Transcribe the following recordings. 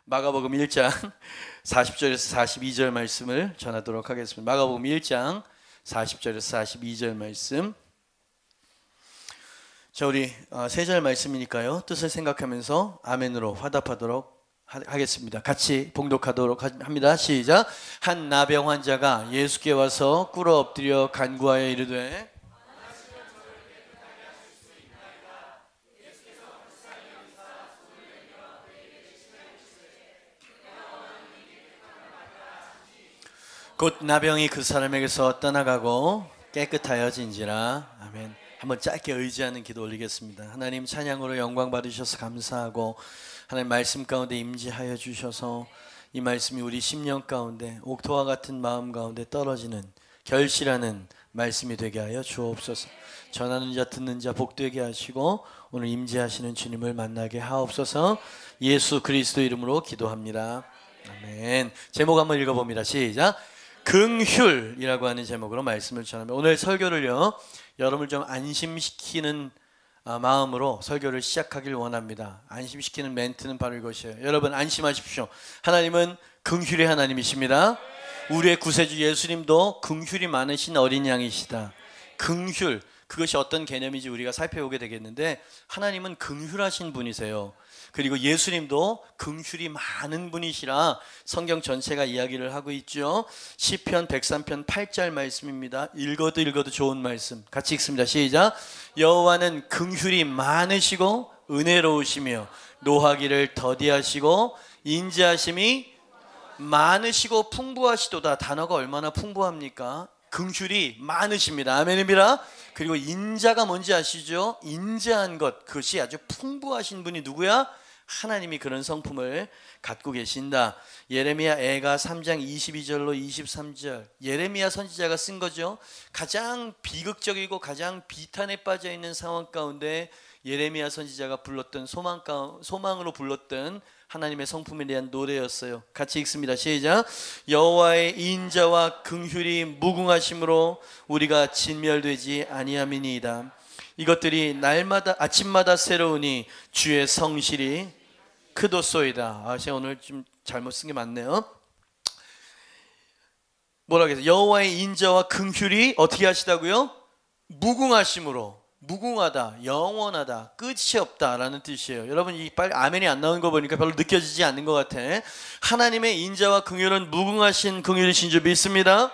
마가복음 1장 40절에서 42절 말씀을 전하도록 하겠습니다. 마가복음 1장 40절에서 42절 말씀. 자, 우리 세 절 말씀이니까요, 뜻을 생각하면서 아멘으로 화답하도록 하겠습니다. 같이 봉독하도록 합니다. 시작. 한 나병 환자가 예수께 와서 꿇어 엎드려 간구하여 이르되 곧 나병이 그 사람에게서 떠나가고 깨끗하여진지라. 아멘. 한번 짧게 의지하는 기도 올리겠습니다. 하나님, 찬양으로 영광 받으셔서 감사하고, 하나님 말씀 가운데 임재하여 주셔서 이 말씀이 우리 심령 가운데 옥토와 같은 마음 가운데 떨어지는 결실하는 말씀이 되게 하여 주옵소서. 전하는 자 듣는 자 복되게 하시고 오늘 임재하시는 주님을 만나게 하옵소서. 예수 그리스도 이름으로 기도합니다. 아멘. 제목 한번 읽어봅니다. 시작. 긍휼이라고 하는 제목으로 말씀을 전합니다. 오늘 설교를요, 여러분을 좀 안심시키는 마음으로 설교를 시작하길 원합니다. 안심시키는 멘트는 바로 이것이에요. 여러분 안심하십시오. 하나님은 긍휼의 하나님이십니다. 우리의 구세주 예수님도 긍휼이 많으신 어린 양이시다. 긍휼, 그것이 어떤 개념인지 우리가 살펴보게 되겠는데, 하나님은 긍휼하신 분이세요. 그리고 예수님도 긍휼이 많은 분이시라 성경 전체가 이야기를 하고 있죠. 시편 103편 8절 말씀입니다. 읽어도 좋은 말씀. 같이 읽습니다. 시작. 여호와는 긍휼이 많으시고 은혜로우시며 노하기를 더디하시고 인자하심이 많으시고 풍부하시도다. 단어가 얼마나 풍부합니까? 긍휼이 많으십니다. 아멘입니다. 그리고 인자가 뭔지 아시죠? 인자한 것, 그것이 아주 풍부하신 분이 누구야? 하나님이 그런 성품을 갖고 계신다. 예레미야 애가 3장 22절로 23절, 예레미야 선지자가 쓴 거죠. 가장 비극적이고 가장 비탄에 빠져 있는 상황 가운데 예레미야 선지자가 불렀던 소망으로 불렀던 하나님의 성품에 대한 노래였어요. 같이 읽습니다. 시작. 여호와의 인자와 긍휼이 무궁하심으로 우리가 진멸되지 아니함이니이다. 이것들이 날마다 아침마다 새로우니 주의 성실이 크도소이다. 제가 오늘 좀 잘못 쓴 게 맞네요. 뭐라고 해서 여호와의 인자와 긍휼이 어떻게 하시다고요? 무궁하심으로. 무궁하다, 영원하다, 끝이 없다라는 뜻이에요. 여러분, 이 빨리 아멘이 안 나오는 거 보니까 별로 느껴지지 않는 것 같아. 하나님의 인자와 긍휼은 무궁하신 긍휼이신 줄 믿습니다.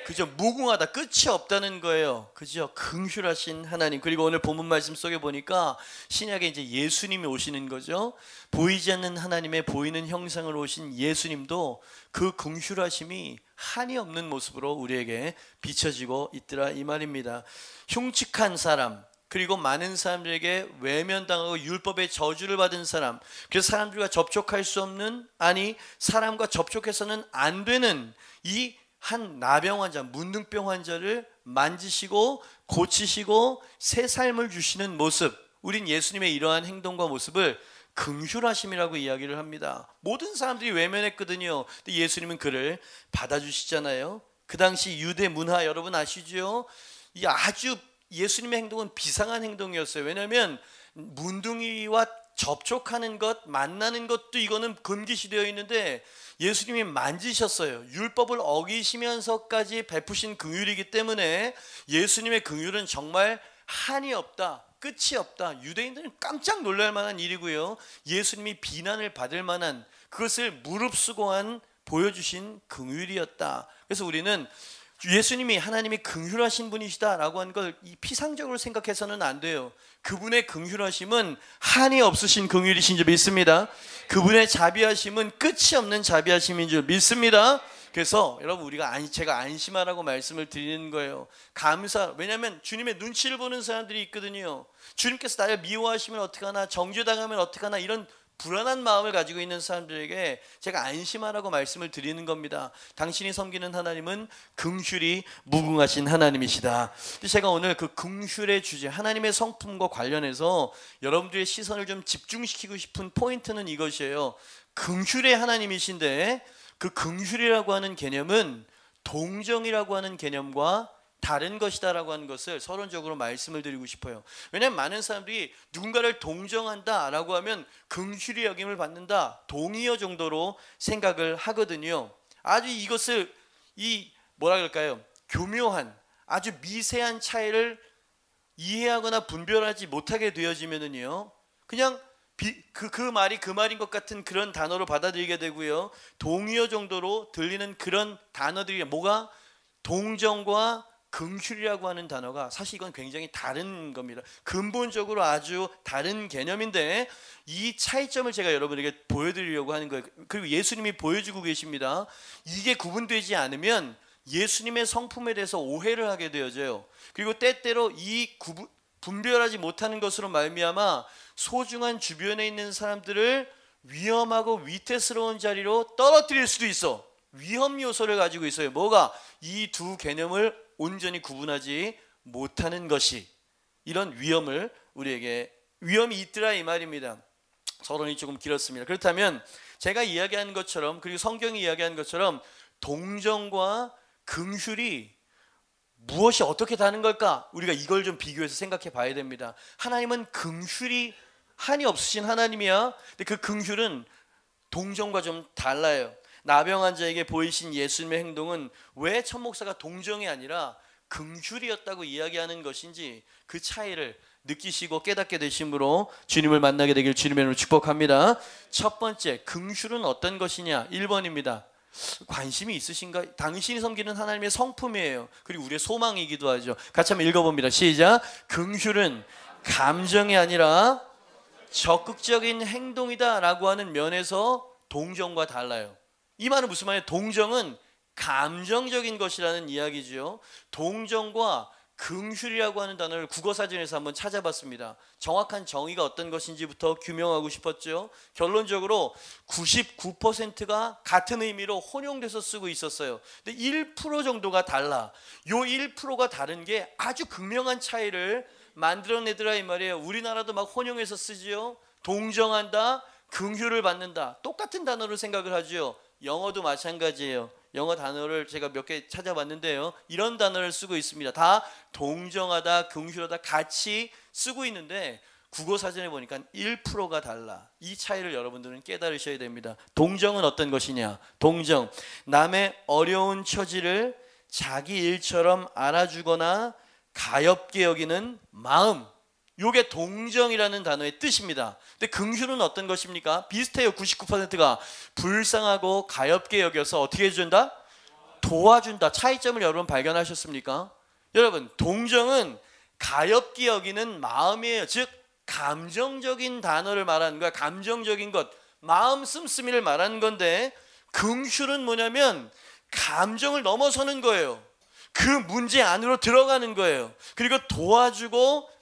그죠? 무궁하다, 끝이 없다는 거예요. 그죠? 긍휼하신 하나님. 그리고 오늘 본문 말씀 속에 보니까 신약에 이제 예수님이 오시는 거죠. 보이지 않는 하나님의 보이는 형상으로 오신 예수님도 그 긍휼하심이 한이 없는 모습으로 우리에게 비춰지고 있더라, 이 말입니다. 흉측한 사람, 그리고 많은 사람들에게 외면당하고 율법의 저주를 받은 사람, 그래서 사람들과 접촉할 수 없는, 아니 사람과 접촉해서는 안 되는 이 한 나병 환자, 문둥병 환자를 만지시고 고치시고 새 삶을 주시는 모습, 우린 예수님의 이러한 행동과 모습을 긍휼하심이라고 이야기를 합니다. 모든 사람들이 외면했거든요. 근데 예수님은 그를 받아주시잖아요. 그 당시 유대 문화 여러분 아시죠? 이 아주 예수님의 행동은 비상한 행동이었어요. 왜냐하면 문둥이와 접촉하는 것, 만나는 것도 이거는 금기시되어 있는데 예수님이 만지셨어요. 율법을 어기시면서까지 베푸신 긍휼이기 때문에 예수님의 긍휼은 정말 한이 없다, 끝이 없다. 유대인들은 깜짝 놀랄 만한 일이고요, 예수님이 비난을 받을 만한, 그것을 무릅쓰고 보여주신 긍휼이었다. 그래서 우리는 예수님이 하나님이 긍휼하신 분이시다라고 하는 걸 이 피상적으로 생각해서는 안 돼요. 그분의 긍휼하심은 한이 없으신 긍휼이신 줄 믿습니다. 그분의 자비하심은 끝이 없는 자비하심인 줄 믿습니다. 그래서 여러분, 제가 안심하라고 말씀을 드리는 거예요. 왜냐하면 주님의 눈치를 보는 사람들이 있거든요. 주님께서 나를 미워하시면 어떡하나, 정죄당하면 어떡하나, 이런 불안한 마음을 가지고 있는 사람들에게 제가 안심하라고 말씀을 드리는 겁니다. 당신이 섬기는 하나님은 긍휼이 무궁하신 하나님이시다. 제가 오늘 그 긍휼의 주제, 하나님의 성품과 관련해서 여러분들의 시선을 좀 집중시키고 싶은 포인트는 이것이에요. 긍휼의 하나님이신데 그 긍휼이라고 하는 개념은 동정이라고 하는 개념과 다른 것이다라고 하는 것을 서론적으로 말씀을 드리고 싶어요. 왜냐하면 많은 사람들이 누군가를 동정한다라고 하면 긍휼히 여김을 받는다, 동의어 정도로 생각을 하거든요. 아주 이것을 뭐라 그럴까요? 교묘한 아주 미세한 차이를 이해하거나 분별하지 못하게 되어지면은요, 그냥 그 말이 그 말인 것 같은 그런 단어로 받아들이게 되고요. 동의어 정도로 들리는 그런 단어들이 뭐가 동정과 긍휼이라고 하는 단어가 사실 이건 굉장히 다른 겁니다. 근본적으로 아주 다른 개념인데 이 차이점을 제가 여러분에게 보여드리려고 하는 거예요. 그리고 예수님이 보여주고 계십니다. 이게 구분되지 않으면 예수님의 성품에 대해서 오해를 하게 되어져요. 그리고 때때로 분별하지 못하는 것으로 말미암아 소중한 주변에 있는 사람들을 위험하고 위태스러운 자리로 떨어뜨릴 수도 있어. 위험 요소를 가지고 있어요. 뭐가? 이 두 개념을 온전히 구분하지 못하는 것이, 이런 위험이 있더라 이 말입니다. 서론이 조금 길었습니다. 그렇다면 제가 이야기한 것처럼, 그리고 성경이 이야기한 것처럼 동정과 긍휼이 무엇이 어떻게 다른 걸까? 우리가 이걸 좀 비교해서 생각해 봐야 됩니다. 하나님은 긍휼이 한이 없으신 하나님이야. 근데 그 긍휼은 동정과 좀 달라요. 나병 환자에게 보이신 예수님의 행동은 왜 천 목사가 동정이 아니라 긍휼이었다고 이야기하는 것인지 그 차이를 느끼시고 깨닫게 되심으로 주님을 만나게 되길 주님의 이름으로 축복합니다. 첫 번째, 긍휼은 어떤 것이냐? 1번입니다. 관심이 있으신가? 당신이 섬기는 하나님의 성품이에요. 그리고 우리의 소망이기도 하죠. 같이 한번 읽어봅니다. 시작. 긍휼은 감정이 아니라 적극적인 행동이다 라고 하는 면에서 동정과 달라요. 이 말은 무슨 말이에요? 동정은 감정적인 것이라는 이야기죠. 동정과 긍휼이라고 하는 단어를 국어사전에서 한번 찾아봤습니다. 정확한 정의가 어떤 것인지부터 규명하고 싶었죠. 결론적으로 99%가 같은 의미로 혼용돼서 쓰고 있었어요. 근데 1% 정도가 달라. 요 1%가 다른 게 아주 극명한 차이를 만들어내더라 이 말이에요. 우리나라도 막 혼용해서 쓰지요. 동정한다, 긍휼을 받는다. 똑같은 단어로 생각을 하죠. 영어도 마찬가지예요. 영어 단어를 제가 몇 개 찾아봤는데요. 이런 단어를 쓰고 있습니다. 다 동정하다, 긍휼하다 같이 쓰고 있는데 국어사전에 보니까 1%가 달라. 이 차이를 여러분들은 깨달으셔야 됩니다. 동정은 어떤 것이냐? 동정, 남의 어려운 처지를 자기 일처럼 알아주거나 가엾게 여기는 마음, 요게 동정이라는 단어의 뜻입니다. 근데 긍휼은 어떤 것입니까? 비슷해요. 99%가 불쌍하고 가엾게 여겨서 어떻게 해준다? 도와준다. 차이점을 여러분 발견하셨습니까? 여러분, 동정은 가엾게 여기는 마음이에요. 즉 감정적인 단어를 말하는 거야. 감정적인 것, 마음 씀씀이를 말하는 건데, 긍휼은 뭐냐면 감정을 넘어서는 거예요. 그 문제 안으로 들어가는 거예요. 그리고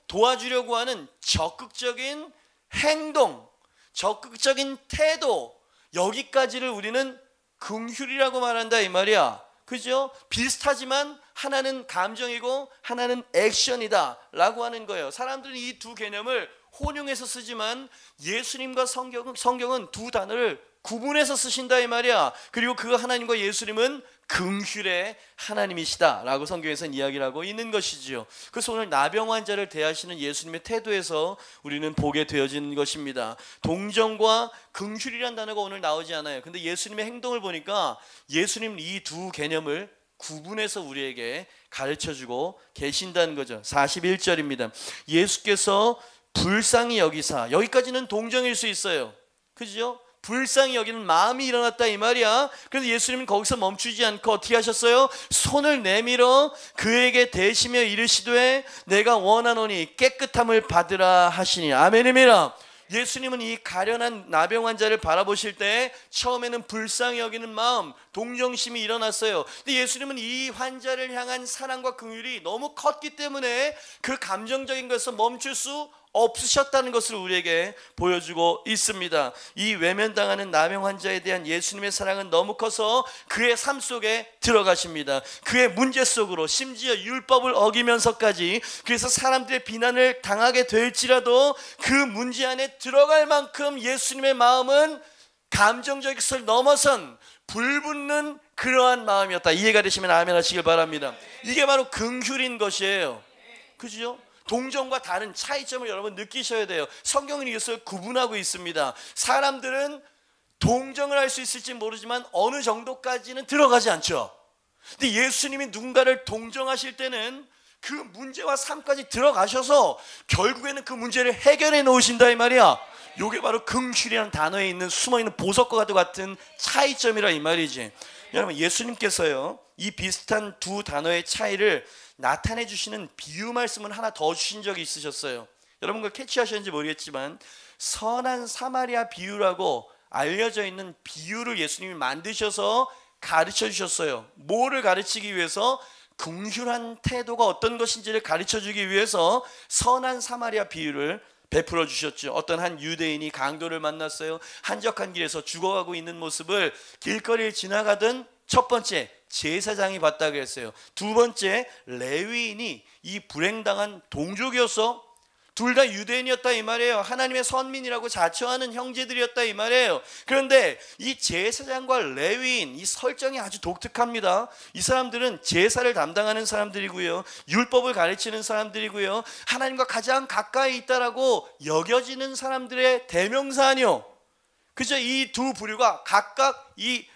도와주려고 하는 적극적인 행동, 적극적인 태도, 여기까지를 우리는 긍휼이라고 말한다 이 말이야. 그죠? 비슷하지만 하나는 감정이고 하나는 액션이다 라고 하는 거예요. 사람들은 이 두 개념을 혼용해서 쓰지만 예수님과 성경은 두 단어를 구분해서 쓰신다 이 말이야. 그리고 그 하나님과 예수님은 긍휼의 하나님이시다 라고 성경에서는 이야기를 하고 있는 것이지요. 그래서 오늘 나병 환자를 대하시는 예수님의 태도에서 우리는 보게 되어지는 것입니다. 동정과 긍휼이란 단어가 오늘 나오지 않아요. 근데 예수님의 행동을 보니까 예수님은 이 두 개념을 구분해서 우리에게 가르쳐주고 계신다는 거죠. 41절입니다. 예수께서 불쌍히 여기사, 여기까지는 동정일 수 있어요. 그죠? 불쌍히 여기는 마음이 일어났다 이 말이야. 그래서 예수님은 거기서 멈추지 않고 어떻게 하셨어요? 손을 내밀어 그에게 대시며 이르시되 내가 원하노니 깨끗함을 받으라 하시니. 아멘입니다. 예수님은 이 가련한 나병 환자를 바라보실 때 처음에는 불쌍히 여기는 마음, 동정심이 일어났어요. 근데 예수님은 이 환자를 향한 사랑과 긍휼이 너무 컸기 때문에 그 감정적인 것에서 멈출 수 없으셨다는 것을 우리에게 보여주고 있습니다. 이 외면당하는 나병 환자에 대한 예수님의 사랑은 너무 커서 그의 삶 속에 들어가십니다. 그의 문제 속으로, 심지어 율법을 어기면서까지, 그래서 사람들의 비난을 당하게 될지라도 그 문제 안에 들어갈 만큼 예수님의 마음은 감정적인 것을 넘어선 불붙는 그러한 마음이었다. 이해가 되시면 아멘 하시길 바랍니다. 이게 바로 긍휼인 것이에요. 그죠? 동정과 다른 차이점을 여러분 느끼셔야 돼요. 성경은 이것을 구분하고 있습니다. 사람들은 동정을 할 수 있을지 모르지만 어느 정도까지는 들어가지 않죠. 근데 예수님이 누군가를 동정하실 때는 그 문제와 삶까지 들어가셔서 결국에는 그 문제를 해결해 놓으신다 이 말이야. 이게 바로 긍휼이라는 단어에 있는 숨어있는 보석과 같은 차이점이라 이 말이지. 여러분, 예수님께서요 이 비슷한 두 단어의 차이를 나타내 주시는 비유 말씀을 하나 더 주신 적이 있으셨어요. 여러분 그걸 캐치하셨는지 모르겠지만 선한 사마리아 비유라고 알려져 있는 비유를 예수님이 만드셔서 가르쳐 주셨어요. 뭐를 가르치기 위해서? 긍휼한 태도가 어떤 것인지를 가르쳐 주기 위해서 선한 사마리아 비유를 베풀어 주셨죠. 어떤 한 유대인이 강도를 만났어요. 한적한 길에서 죽어가고 있는 모습을 길거리를 지나가던 첫 번째 제사장이 봤다 그랬어요. 두 번째 레위인이 이 불행당한 동족이었어. 둘 다 유대인이었다 이 말이에요. 하나님의 선민이라고 자처하는 형제들이었다 이 말이에요. 그런데 이 제사장과 레위인 이 설정이 아주 독특합니다. 이 사람들은 제사를 담당하는 사람들이고요, 율법을 가르치는 사람들이고요, 하나님과 가장 가까이 있다라고 여겨지는 사람들의 대명사 아니요. 그죠? 이 두 부류가 각각 이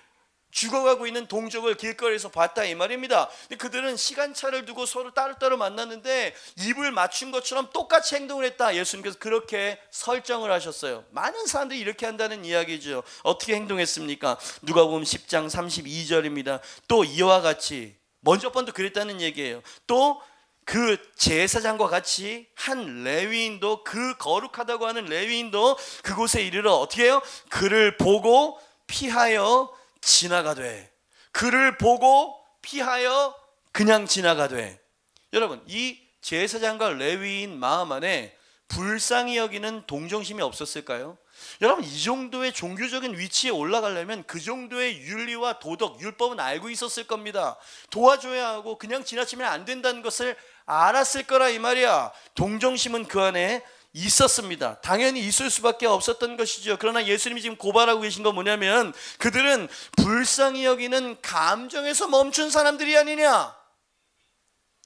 죽어가고 있는 동족을 길거리에서 봤다 이 말입니다. 근데 그들은 시간차를 두고 서로 따로따로 만났는데 입을 맞춘 것처럼 똑같이 행동을 했다. 예수님께서 그렇게 설정을 하셨어요. 많은 사람들이 이렇게 한다는 이야기죠. 어떻게 행동했습니까? 누가복음 10장 32절입니다. 또 이와 같이, 먼저 번도 그랬다는 얘기예요. 또 그 제사장과 같이 한 레위인도, 그 거룩하다고 하는 레위인도 그곳에 이르러 어떻게 해요? 그를 보고 피하여 지나가되. 그를 보고 피하여 그냥 지나가되. 여러분, 이 제사장과 레위인 마음 안에 불쌍히 여기는 동정심이 없었을까요? 여러분, 이 정도의 종교적인 위치에 올라가려면 그 정도의 윤리와 도덕, 율법은 알고 있었을 겁니다. 도와줘야 하고 그냥 지나치면 안 된다는 것을 알았을 거라 이 말이야. 동정심은 그 안에 있었습니다. 당연히 있을 수밖에 없었던 것이죠. 그러나 예수님이 지금 고발하고 계신 건 뭐냐면 그들은 불쌍히 여기는 감정에서 멈춘 사람들이 아니냐.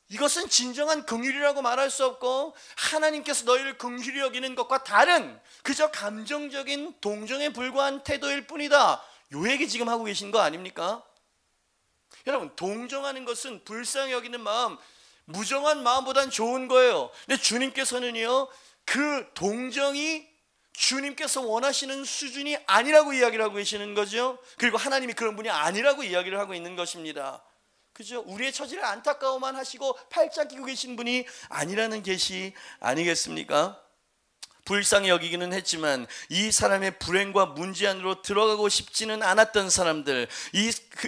이것은 진정한 긍휼이라고 말할 수 없고 하나님께서 너희를 긍휼히 여기는 것과 다른 그저 감정적인 동정에 불과한 태도일 뿐이다. 요 얘기 지금 하고 계신 거 아닙니까? 여러분, 동정하는 것은 불쌍히 여기는 마음, 무정한 마음보단 좋은 거예요. 근데 주님께서는요 그 동정이 주님께서 원하시는 수준이 아니라고 이야기를 하고 계시는 거죠. 그리고 하나님이 그런 분이 아니라고 이야기를 하고 있는 것입니다. 그죠? 우리의 처지를 안타까워만 하시고 팔짱 끼고 계신 분이 아니라는 계시 아니겠습니까? 불쌍히 여기기는 했지만 이 사람의 불행과 문제 안으로 들어가고 싶지는 않았던 사람들,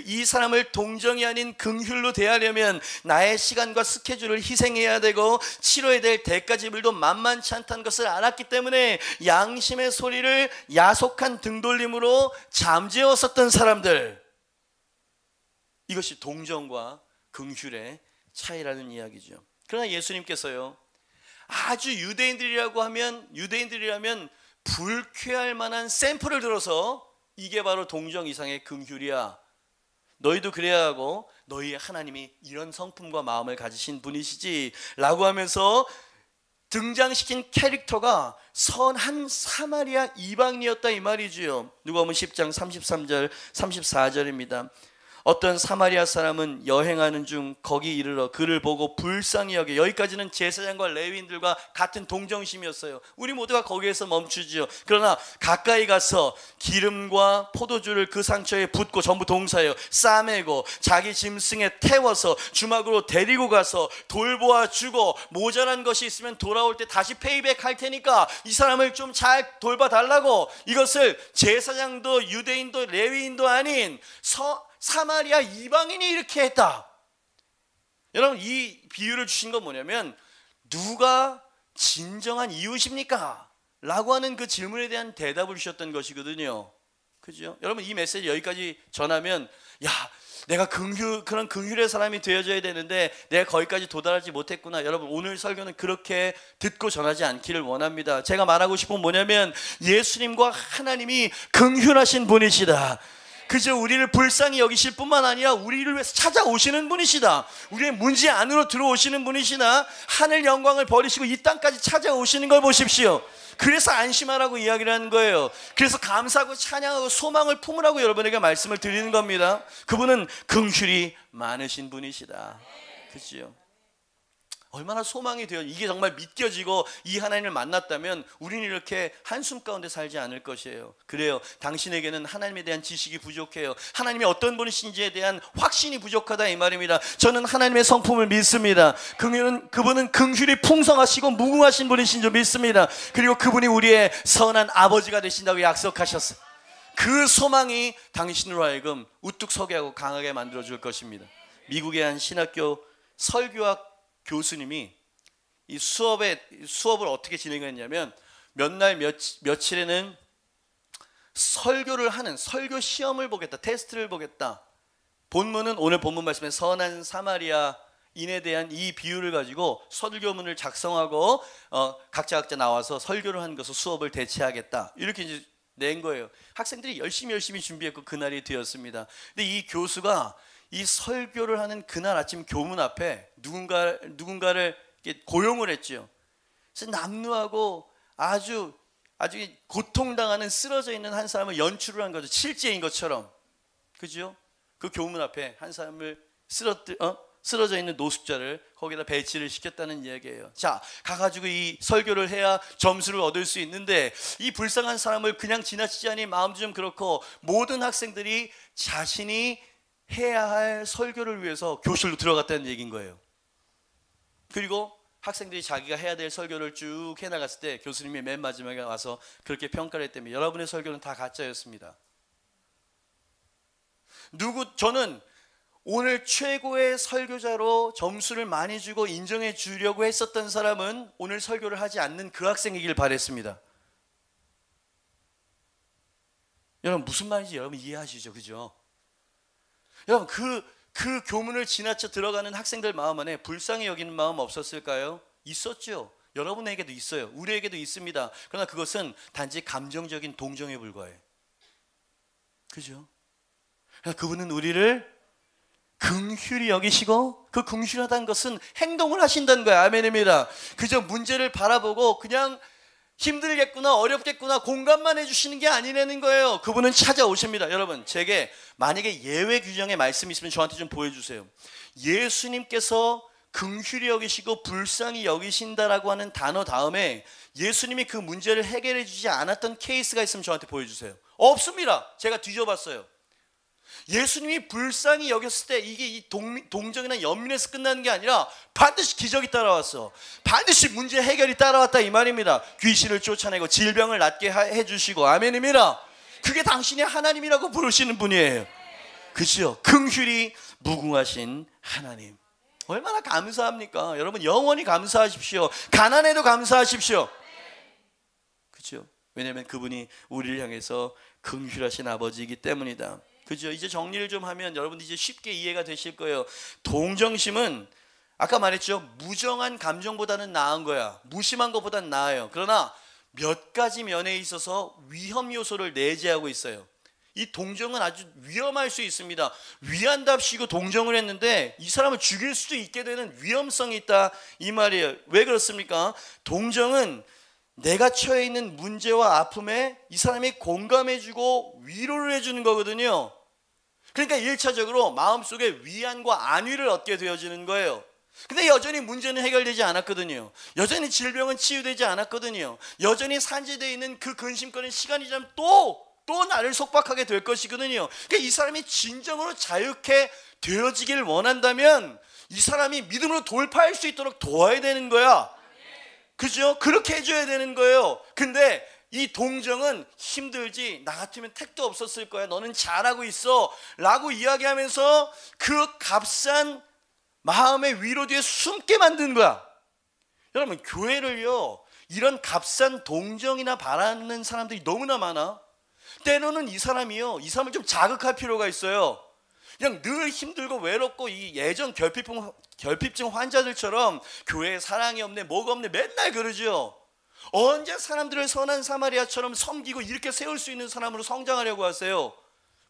이 사람을 동정이 아닌 긍휼로 대하려면 나의 시간과 스케줄을 희생해야 되고 치러야 될 대가지불도 만만치 않다는 것을 알았기 때문에 양심의 소리를 야속한 등돌림으로 잠재웠었던 사람들, 이것이 동정과 긍휼의 차이라는 이야기죠. 그러나 예수님께서요 아주 유대인들이라면 불쾌할 만한 샘플을 들어서 이게 바로 동정 이상의 긍휼이야. 너희도 그래야 하고 너희의 하나님이 이런 성품과 마음을 가지신 분이시지 라고 하면서 등장시킨 캐릭터가 선한 사마리아 이방인이었다 이 말이지요. 누가복음 10장 33절 34절입니다. 어떤 사마리아 사람은 여행하는 중 거기 이르러 그를 보고 불쌍히 여겨. 여기까지는 제사장과 레위인들과 같은 동정심이었어요. 우리 모두가 거기에서 멈추지요. 그러나 가까이 가서 기름과 포도주를 그 상처에 붓고, 전부 동사예요, 싸매고 자기 짐승에 태워서 주막으로 데리고 가서 돌보아 주고 모자란 것이 있으면 돌아올 때 다시 페이백 할 테니까 이 사람을 좀 잘 돌봐 달라고. 이것을 제사장도 유대인도 레위인도 아닌 사마리아 이방인이 이렇게 했다. 여러분, 이 비유를 주신 건 뭐냐면 누가 진정한 이웃입니까? 라고 하는 그 질문에 대한 대답을 주셨던 것이거든요. 그죠? 여러분, 이 메시지 여기까지 전하면 야, 내가 그런 긍휼의 사람이 되어져야 되는데 내가 거기까지 도달하지 못했구나. 여러분, 오늘 설교는 그렇게 듣고 전하지 않기를 원합니다. 제가 말하고 싶은 건 뭐냐면 예수님과 하나님이 긍휼하신 분이시다. 그저 우리를 불쌍히 여기실 뿐만 아니라 우리를 위해서 찾아오시는 분이시다. 우리의 문제 안으로 들어오시는 분이시나 하늘 영광을 버리시고 이 땅까지 찾아오시는 걸 보십시오. 그래서 안심하라고 이야기를 하는 거예요. 그래서 감사하고 찬양하고 소망을 품으라고 여러분에게 말씀을 드리는 겁니다. 그분은 긍휼이 많으신 분이시다. 그렇죠? 얼마나 소망이 되어 이게 정말 믿겨지고 이 하나님을 만났다면 우리는 이렇게 한숨 가운데 살지 않을 것이에요. 그래요. 당신에게는 하나님에 대한 지식이 부족해요. 하나님이 어떤 분이신지에 대한 확신이 부족하다 이 말입니다. 저는 하나님의 성품을 믿습니다. 그분은 긍휼이 풍성하시고 무궁하신 분이신 줄 믿습니다. 그리고 그분이 우리의 선한 아버지가 되신다고 약속하셨어요. 그 소망이 당신으로 하여금 우뚝 서게 하고 강하게 만들어줄 것입니다. 미국의 한 신학교 설교학 교수님이 이 수업을 어떻게 진행했냐면 몇 날 며칠에는 설교를 하는 설교 시험을 보겠다, 테스트를 보겠다. 본문은 오늘 본문 말씀에 선한 사마리아인에 대한 이 비유를 가지고 설교문을 작성하고 각자 나와서 설교를 하는 것을 수업을 대체하겠다. 이렇게 이제 낸 거예요. 학생들이 열심히 준비했고 그날이 되었습니다. 근데 이 교수가 이 설교를 하는 그날 아침 교문 앞에 누군가를 고용을 했죠. 그래서 남루하고 아주 고통당하는 쓰러져 있는 한 사람을 연출을 한 거죠. 실제인 것처럼. 그죠? 그 교문 앞에 한 사람을 쓰러져 있는 노숙자를 거기다 배치를 시켰다는 이야기예요. 자, 가가지고 이 설교를 해야 점수를 얻을 수 있는데 이 불쌍한 사람을 그냥 지나치자니 마음도 좀 그렇고 모든 학생들이 자신이 해야 할 설교를 위해서 교실로 들어갔다는 얘기인 거예요. 그리고 학생들이 자기가 해야 될 설교를 쭉 해나갔을 때 교수님이 맨 마지막에 와서 그렇게 평가를 했다며 여러분의 설교는 다 가짜였습니다. 저는 오늘 최고의 설교자로 점수를 많이 주고 인정해 주려고 했었던 사람은 오늘 설교를 하지 않는 그 학생이길 바랬습니다. 여러분 무슨 말인지 여러분 이해하시죠? 그죠? 여러분 그 교문을 지나쳐 들어가는 학생들 마음 안에 불쌍히 여기는 마음 없었을까요? 있었죠. 여러분에게도 있어요. 우리에게도 있습니다. 그러나 그것은 단지 감정적인 동정에 불과해요. 그죠? 그분은 우리를 긍휼히 여기시고 그 긍휼하다는 것은 행동을 하신다는 거예요. 아멘입니다. 그저 문제를 바라보고 그냥 힘들겠구나 어렵겠구나 공감만 해주시는 게 아니라는 거예요. 그분은 찾아오십니다. 여러분 제게 만약에 예외 규정의 말씀이 있으면 저한테 좀 보여주세요. 예수님께서 긍휼히 여기시고 불쌍히 여기신다라고 하는 단어 다음에 예수님이 그 문제를 해결해 주지 않았던 케이스가 있으면 저한테 보여주세요. 없습니다. 제가 뒤져봤어요. 예수님이 불쌍히 여겼을 때 이게 이 동정이나 연민에서 끝나는 게 아니라 반드시 기적이 따라왔어. 반드시 문제 해결이 따라왔다 이 말입니다. 귀신을 쫓아내고 질병을 낫게 해주시고 아멘입니다. 그게 당신이 하나님이라고 부르시는 분이에요. 그죠? 긍휼이 무궁하신 하나님. 얼마나 감사합니까? 여러분 영원히 감사하십시오. 가난해도 감사하십시오. 그죠? 왜냐하면 그분이 우리를 향해서 긍휼하신 아버지이기 때문이다. 그죠? 이제 정리를 좀 하면 여러분 이제 쉽게 이해가 되실 거예요. 동정심은 아까 말했죠. 무정한 감정보다는 나은 거야. 무심한 것보다는 나아요. 그러나 몇 가지 면에 있어서 위험 요소를 내재하고 있어요. 이 동정은 아주 위험할 수 있습니다. 위한답시고 동정을 했는데 이 사람을 죽일 수도 있게 되는 위험성이 있다 이 말이에요. 왜 그렇습니까? 동정은 내가 처해 있는 문제와 아픔에 이 사람이 공감해주고 위로를 해주는 거거든요. 그러니까 1차적으로 마음속에 위안과 안위를 얻게 되어지는 거예요. 근데 여전히 문제는 해결되지 않았거든요. 여전히 질병은 치유되지 않았거든요. 여전히 산재되어 있는 그 근심거리는 시간이 지나면 또 나를 속박하게 될 것이거든요. 그러니까 이 사람이 진정으로 자유케 되어지길 원한다면 이 사람이 믿음으로 돌파할 수 있도록 도와야 되는 거야. 그죠? 그렇게 해줘야 되는 거예요. 근데 이 동정은 힘들지 나 같으면 택도 없었을 거야. 너는 잘하고 있어 라고 이야기하면서 그 값싼 마음의 위로 뒤에 숨게 만드는 거야. 여러분 교회를요 이런 값싼 동정이나 바라는 사람들이 너무나 많아. 때로는 이 사람을 좀 자극할 필요가 있어요. 그냥 늘 힘들고 외롭고 이 예전 결핍증 환자들처럼 교회에 사랑이 없네 뭐가 없네 맨날 그러죠. 언제 사람들을 선한 사마리아처럼 섬기고 이렇게 세울 수 있는 사람으로 성장하려고 하세요.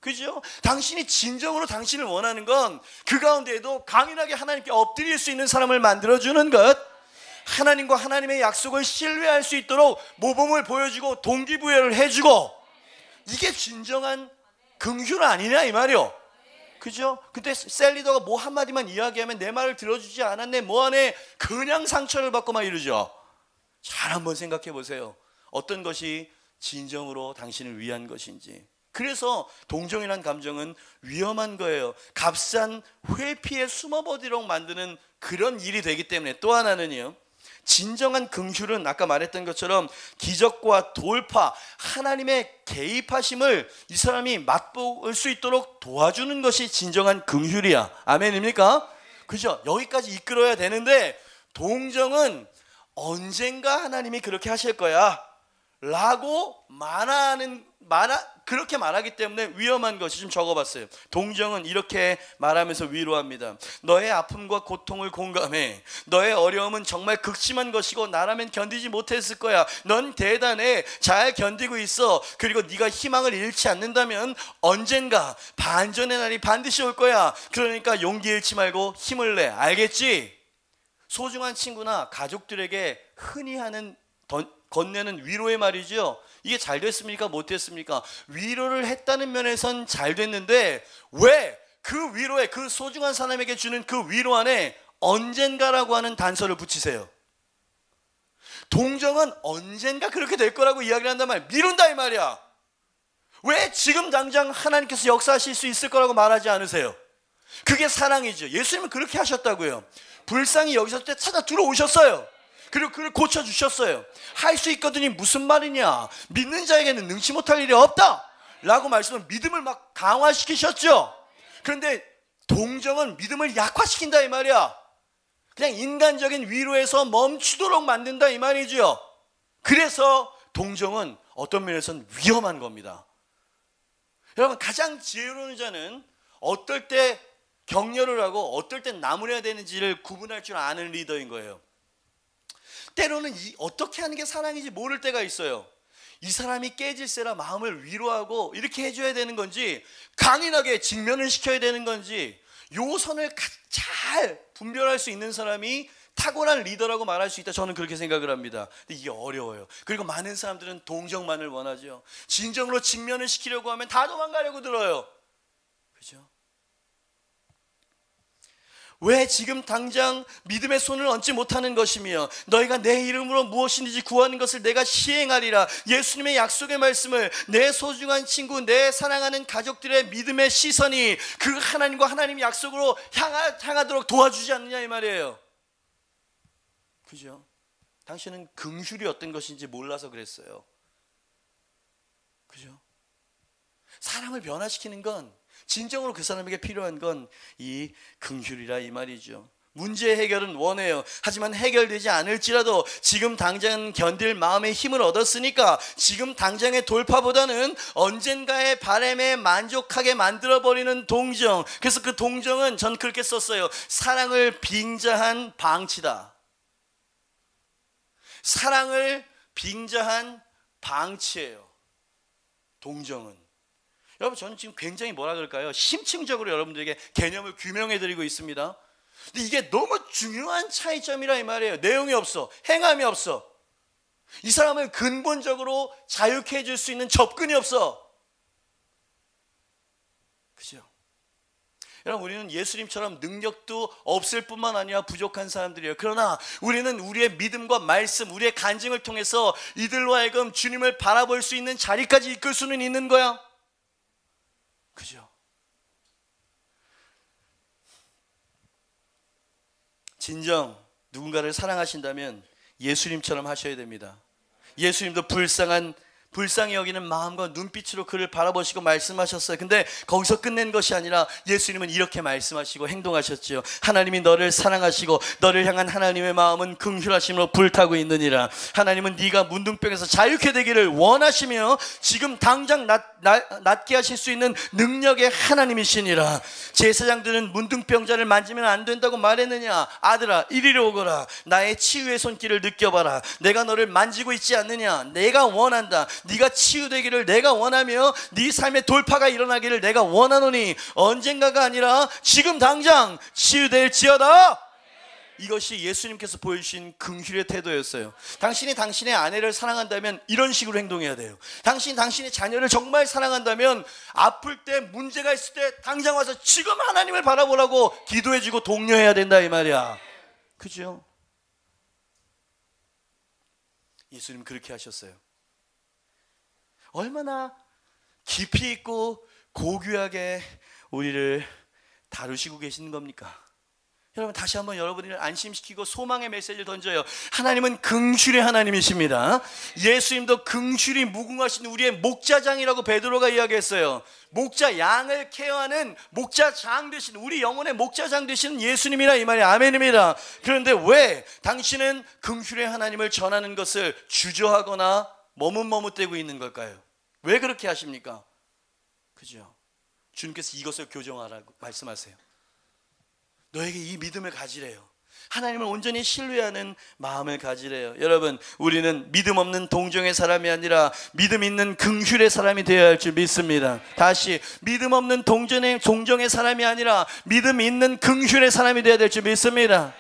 그죠? 당신이 진정으로 당신을 원하는 건 그 가운데에도 강인하게 하나님께 엎드릴 수 있는 사람을 만들어주는 것, 하나님과 하나님의 약속을 신뢰할 수 있도록 모범을 보여주고 동기부여를 해주고, 이게 진정한 긍휼 아니냐 이 말이요. 그죠? 근데 셀리더가 뭐 한마디만 이야기하면 내 말을 들어주지 않았네, 뭐하네, 그냥 상처를 받고 막 이러죠. 잘 한번 생각해 보세요. 어떤 것이 진정으로 당신을 위한 것인지. 그래서 동정이란 감정은 위험한 거예요. 값싼 회피에 숨어버리도록 만드는 그런 일이 되기 때문에. 또 하나는요, 진정한 긍휼은 아까 말했던 것처럼 기적과 돌파, 하나님의 개입하심을 이 사람이 맛볼 수 있도록 도와주는 것이 진정한 긍휼이야. 아멘입니까? 그죠? 여기까지 이끌어야 되는데, 동정은 언젠가 하나님이 그렇게 하실 거야 라고 그렇게 말하기 때문에 위험한 것이. 좀 적어봤어요. 동정은 이렇게 말하면서 위로합니다. 너의 아픔과 고통을 공감해. 너의 어려움은 정말 극심한 것이고 나라면 견디지 못했을 거야. 넌 대단해. 잘 견디고 있어. 그리고 네가 희망을 잃지 않는다면 언젠가 반전의 날이 반드시 올 거야. 그러니까 용기 잃지 말고 힘을 내. 알겠지? 소중한 친구나 가족들에게 흔히 하는 건네는 위로의 말이죠. 이게 잘 됐습니까? 못 됐습니까? 위로를 했다는 면에선 잘 됐는데, 왜 그 위로에, 그 소중한 사람에게 주는 그 위로 안에 언젠가라고 하는 단서를 붙이세요? 동정은 언젠가 그렇게 될 거라고 이야기를 한단 말이야. 미룬다 이 말이야. 왜 지금 당장 하나님께서 역사하실 수 있을 거라고 말하지 않으세요? 그게 사랑이죠. 예수님은 그렇게 하셨다고요. 불쌍히 여기서 때 찾아 들어오셨어요. 그리고 그를 고쳐주셨어요. 할 수 있거든이 무슨 말이냐, 믿는 자에게는 능치 못할 일이 없다 라고 말씀은 믿음을 막 강화시키셨죠. 그런데 동정은 믿음을 약화시킨다 이 말이야. 그냥 인간적인 위로에서 멈추도록 만든다 이 말이죠. 그래서 동정은 어떤 면에서는 위험한 겁니다. 여러분, 가장 지혜로운 자는 어떨 때 격려를 하고 어떨 때 나무래야 되는지를 구분할 줄 아는 리더인 거예요. 때로는 어떻게 하는 게 사랑인지 모를 때가 있어요. 이 사람이 깨질세라 마음을 위로하고 이렇게 해줘야 되는 건지, 강인하게 직면을 시켜야 되는 건지, 요 선을 잘 분별할 수 있는 사람이 탁월한 리더라고 말할 수 있다. 저는 그렇게 생각을 합니다. 근데 이게 어려워요. 그리고 많은 사람들은 동정만을 원하죠. 진정으로 직면을 시키려고 하면 다 도망가려고 들어요. 그죠? 왜 지금 당장 믿음의 손을 얹지 못하는 것이며 너희가 내 이름으로 무엇이든지 구하는 것을 내가 시행하리라. 예수님의 약속의 말씀을 내 소중한 친구, 내 사랑하는 가족들의 믿음의 시선이 그 하나님과 하나님의 약속으로 향하도록 도와주지 않느냐 이 말이에요. 그죠? 당신은 긍휼이 어떤 것인지 몰라서 그랬어요. 그죠? 사람을 변화시키는 건, 진정으로 그 사람에게 필요한 건 이 긍휼이라 이 말이죠. 문제 해결은 원해요. 하지만 해결되지 않을지라도 지금 당장 견딜 마음의 힘을 얻었으니까 지금 당장의 돌파보다는 언젠가의 바람에 만족하게 만들어버리는 동정. 그래서 그 동정은 전 그렇게 썼어요. 사랑을 빙자한 방치다. 사랑을 빙자한 방치예요, 동정은. 여러분, 저는 지금 굉장히 뭐라 그럴까요? 심층적으로 여러분들에게 개념을 규명해드리고 있습니다. 근데 이게 너무 중요한 차이점이라 이 말이에요. 내용이 없어, 행함이 없어. 이 사람을 근본적으로 자유케 해줄 수 있는 접근이 없어. 그죠? 여러분, 우리는 예수님처럼 능력도 없을 뿐만 아니라 부족한 사람들이에요. 그러나 우리는 우리의 믿음과 말씀, 우리의 간증을 통해서 이들로 하여금 주님을 바라볼 수 있는 자리까지 이끌 수는 있는 거야. 그죠? 진정 누군가를 사랑하신다면 예수님처럼 하셔야 됩니다. 예수님도 불쌍히 여기는 마음과 눈빛으로 그를 바라보시고 말씀하셨어요. 근데 거기서 끝낸 것이 아니라 예수님은 이렇게 말씀하시고 행동하셨죠. 하나님이 너를 사랑하시고 너를 향한 하나님의 마음은 긍휼하심으로 불타고 있느니라. 하나님은 네가 문둥병에서 자유케 되기를 원하시며 지금 당장 낫게 하실 수 있는 능력의 하나님이시니라. 제사장들은 문둥병자를 만지면 안 된다고 말했느냐? 아들아, 이리로 오거라. 나의 치유의 손길을 느껴봐라. 내가 너를 만지고 있지 않느냐? 내가 원한다. 네가 치유되기를 내가 원하며 네 삶의 돌파가 일어나기를 내가 원하노니 언젠가가 아니라 지금 당장 치유될지어다. 이것이 예수님께서 보여주신 긍휼의 태도였어요. 당신이 당신의 아내를 사랑한다면 이런 식으로 행동해야 돼요. 당신이 당신의 자녀를 정말 사랑한다면 아플 때 문제가 있을 때 당장 와서 지금 하나님을 바라보라고 기도해주고 독려해야 된다 이 말이야. 그죠? 예수님 그렇게 하셨어요. 얼마나 깊이 있고 고귀하게 우리를 다루시고 계시는 겁니까? 여러분 다시 한번 여러분을 안심시키고 소망의 메시지를 던져요. 하나님은 긍휼의 하나님이십니다. 예수님도 긍휼이 무궁하신 우리의 목자장이라고 베드로가 이야기했어요. 목자 양을 케어하는 목자장 되신 우리 영혼의 목자장 되시는 예수님이라 이 말이 아멘입니다. 그런데 왜 당신은 긍휼의 하나님을 전하는 것을 주저하거나 머뭇머뭇대고 있는 걸까요? 왜 그렇게 하십니까? 그죠? 주님께서 이것을 교정하라고 말씀하세요. 너에게 이 믿음을 가지래요. 하나님을 온전히 신뢰하는 마음을 가지래요. 여러분 우리는 믿음 없는 동정의 사람이 아니라 믿음 있는 긍휼의 사람이 되어야 할 줄 믿습니다. 다시 믿음 없는 동정의 사람이 아니라 믿음 있는 긍휼의 사람이 되어야 될 줄 믿습니다.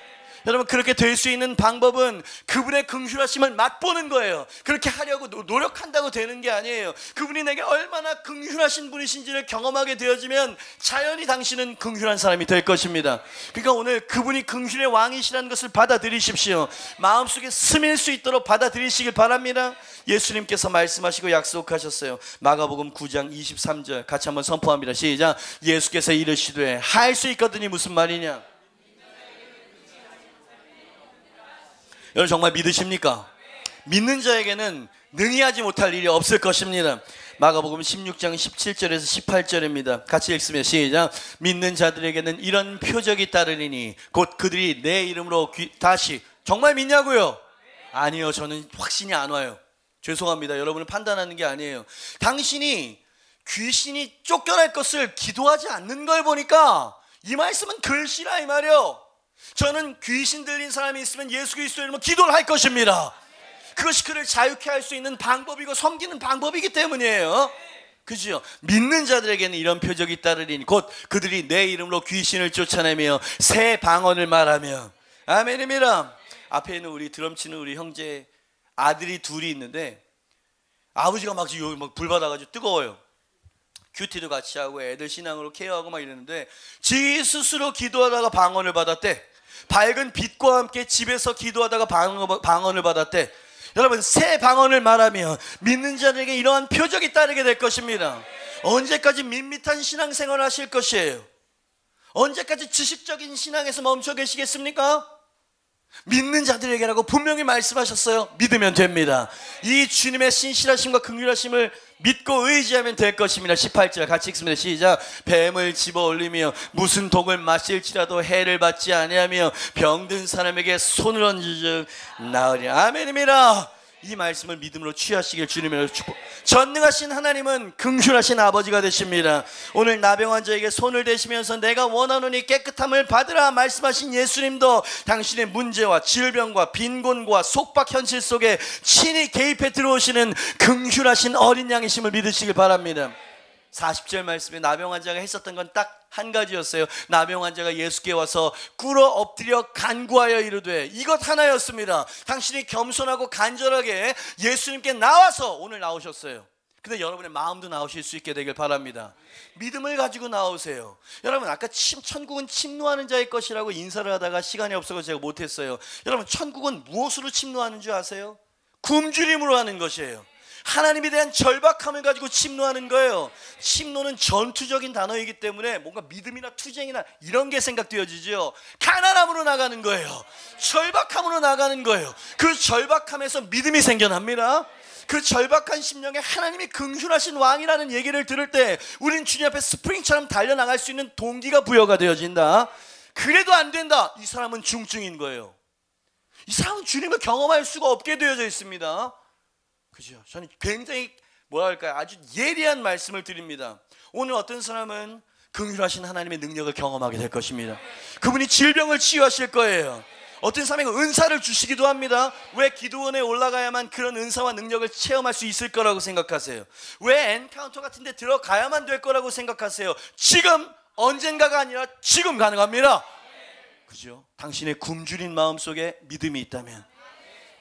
여러분 그렇게 될 수 있는 방법은 그분의 긍휼하심을 맛보는 거예요. 그렇게 하려고 노력한다고 되는 게 아니에요. 그분이 내게 얼마나 긍휼하신 분이신지를 경험하게 되어지면 자연히 당신은 긍휼한 사람이 될 것입니다. 그러니까 오늘 그분이 긍휼의 왕이시라는 것을 받아들이십시오. 마음속에 스밀 수 있도록 받아들이시길 바랍니다. 예수님께서 말씀하시고 약속하셨어요. 마가복음 9장 23절 같이 한번 선포합니다. 시작. 예수께서 이르시되 할 수 있거든이 무슨 말이냐? 여러분 정말 믿으십니까? 믿는 자에게는 능히 하지 못할 일이 없을 것입니다. 마가복음 16장 17절에서 18절입니다. 같이 읽으면 시작. 믿는 자들에게는 이런 표적이 따르리니 곧 그들이 내 이름으로 다시 정말 믿냐고요? 아니요, 저는 확신이 안 와요. 죄송합니다. 여러분을 판단하는 게 아니에요. 당신이 귀신이 쫓겨날 것을 기도하지 않는 걸 보니까 이 말씀은 글씨라 이 말이요. 저는 귀신 들린 사람이 있으면 예수 그리스도의 이름으로 기도를 할 것입니다. 그것이 그를 자유케 할 수 있는 방법이고 섬기는 방법이기 때문이에요. 그죠? 믿는 자들에게는 이런 표적이 따르리니 곧 그들이 내 이름으로 귀신을 쫓아내며 새 방언을 말하며. 아멘입니다. 앞에 있는 우리 드럼 치는 우리 형제 아들이 둘이 있는데 아버지가 막 불 받아가지고 뜨거워요. 큐티도 같이 하고 애들 신앙으로 케어하고 막 이러는데 지 스스로 기도하다가 방언을 받았대. 밝은 빛과 함께 집에서 기도하다가 방언을 받았대. 여러분 새 방언을 말하며 믿는 자들에게 이러한 표적이 따르게 될 것입니다. 언제까지 밋밋한 신앙생활을 하실 것이에요? 언제까지 지식적인 신앙에서 멈춰 계시겠습니까? 믿는 자들에게라고 분명히 말씀하셨어요. 믿으면 됩니다. 이 주님의 신실하심과 긍휼하심을 믿고 의지하면 될 것입니다. 18절 같이 읽습니다. 시작. 뱀을 집어올리며 무슨 독을 마실지라도 해를 받지 아니하며 병든 사람에게 손을 얹으즉 나으리. 아멘입니다. 이 말씀을 믿음으로 취하시길 주님으로 축복. 전능하신 하나님은 긍휼하신 아버지가 되십니다. 오늘 나병 자에게 손을 대시면서 내가 원하노니 깨끗함을 받으라 말씀하신 예수님도 당신의 문제와 질병과 빈곤과 속박 현실 속에 친히 개입해 들어오시는 긍휼하신 어린 양이심을 믿으시길 바랍니다. 40절 말씀에 나병 환자가 했었던 건 딱 한 가지였어요. 나병 환자가 예수께 와서 꿇어 엎드려 간구하여 이르되 이것 하나였습니다. 당신이 겸손하고 간절하게 예수님께 나와서 오늘 나오셨어요. 근데 여러분의 마음도 나오실 수 있게 되길 바랍니다. 믿음을 가지고 나오세요. 여러분 아까 천국은 침노하는 자의 것이라고 인사를 하다가 시간이 없어서 제가 못했어요. 여러분 천국은 무엇으로 침노하는 줄 아세요? 굶주림으로 하는 것이에요. 하나님에 대한 절박함을 가지고 침노하는 거예요. 침노는 전투적인 단어이기 때문에 뭔가 믿음이나 투쟁이나 이런 게 생각되어지죠. 가난함으로 나가는 거예요. 절박함으로 나가는 거예요. 그 절박함에서 믿음이 생겨납니다. 그 절박한 심령에 하나님이 긍휼하신 왕이라는 얘기를 들을 때 우린 주님 앞에 스프링처럼 달려나갈 수 있는 동기가 부여가 되어진다. 그래도 안 된다. 이 사람은 중증인 거예요. 이 사람은 주님을 경험할 수가 없게 되어져 있습니다. 그죠? 저는 굉장히 뭐랄까요? 아주 예리한 말씀을 드립니다. 오늘 어떤 사람은 긍휼하신 하나님의 능력을 경험하게 될 것입니다. 그분이 질병을 치유하실 거예요. 어떤 사람에게 은사를 주시기도 합니다. 왜 기도원에 올라가야만 그런 은사와 능력을 체험할 수 있을 거라고 생각하세요? 왜 엔카운터 같은 데 들어가야만 될 거라고 생각하세요? 지금, 언젠가가 아니라 지금 가능합니다. 그죠? 당신의 굶주린 마음속에 믿음이 있다면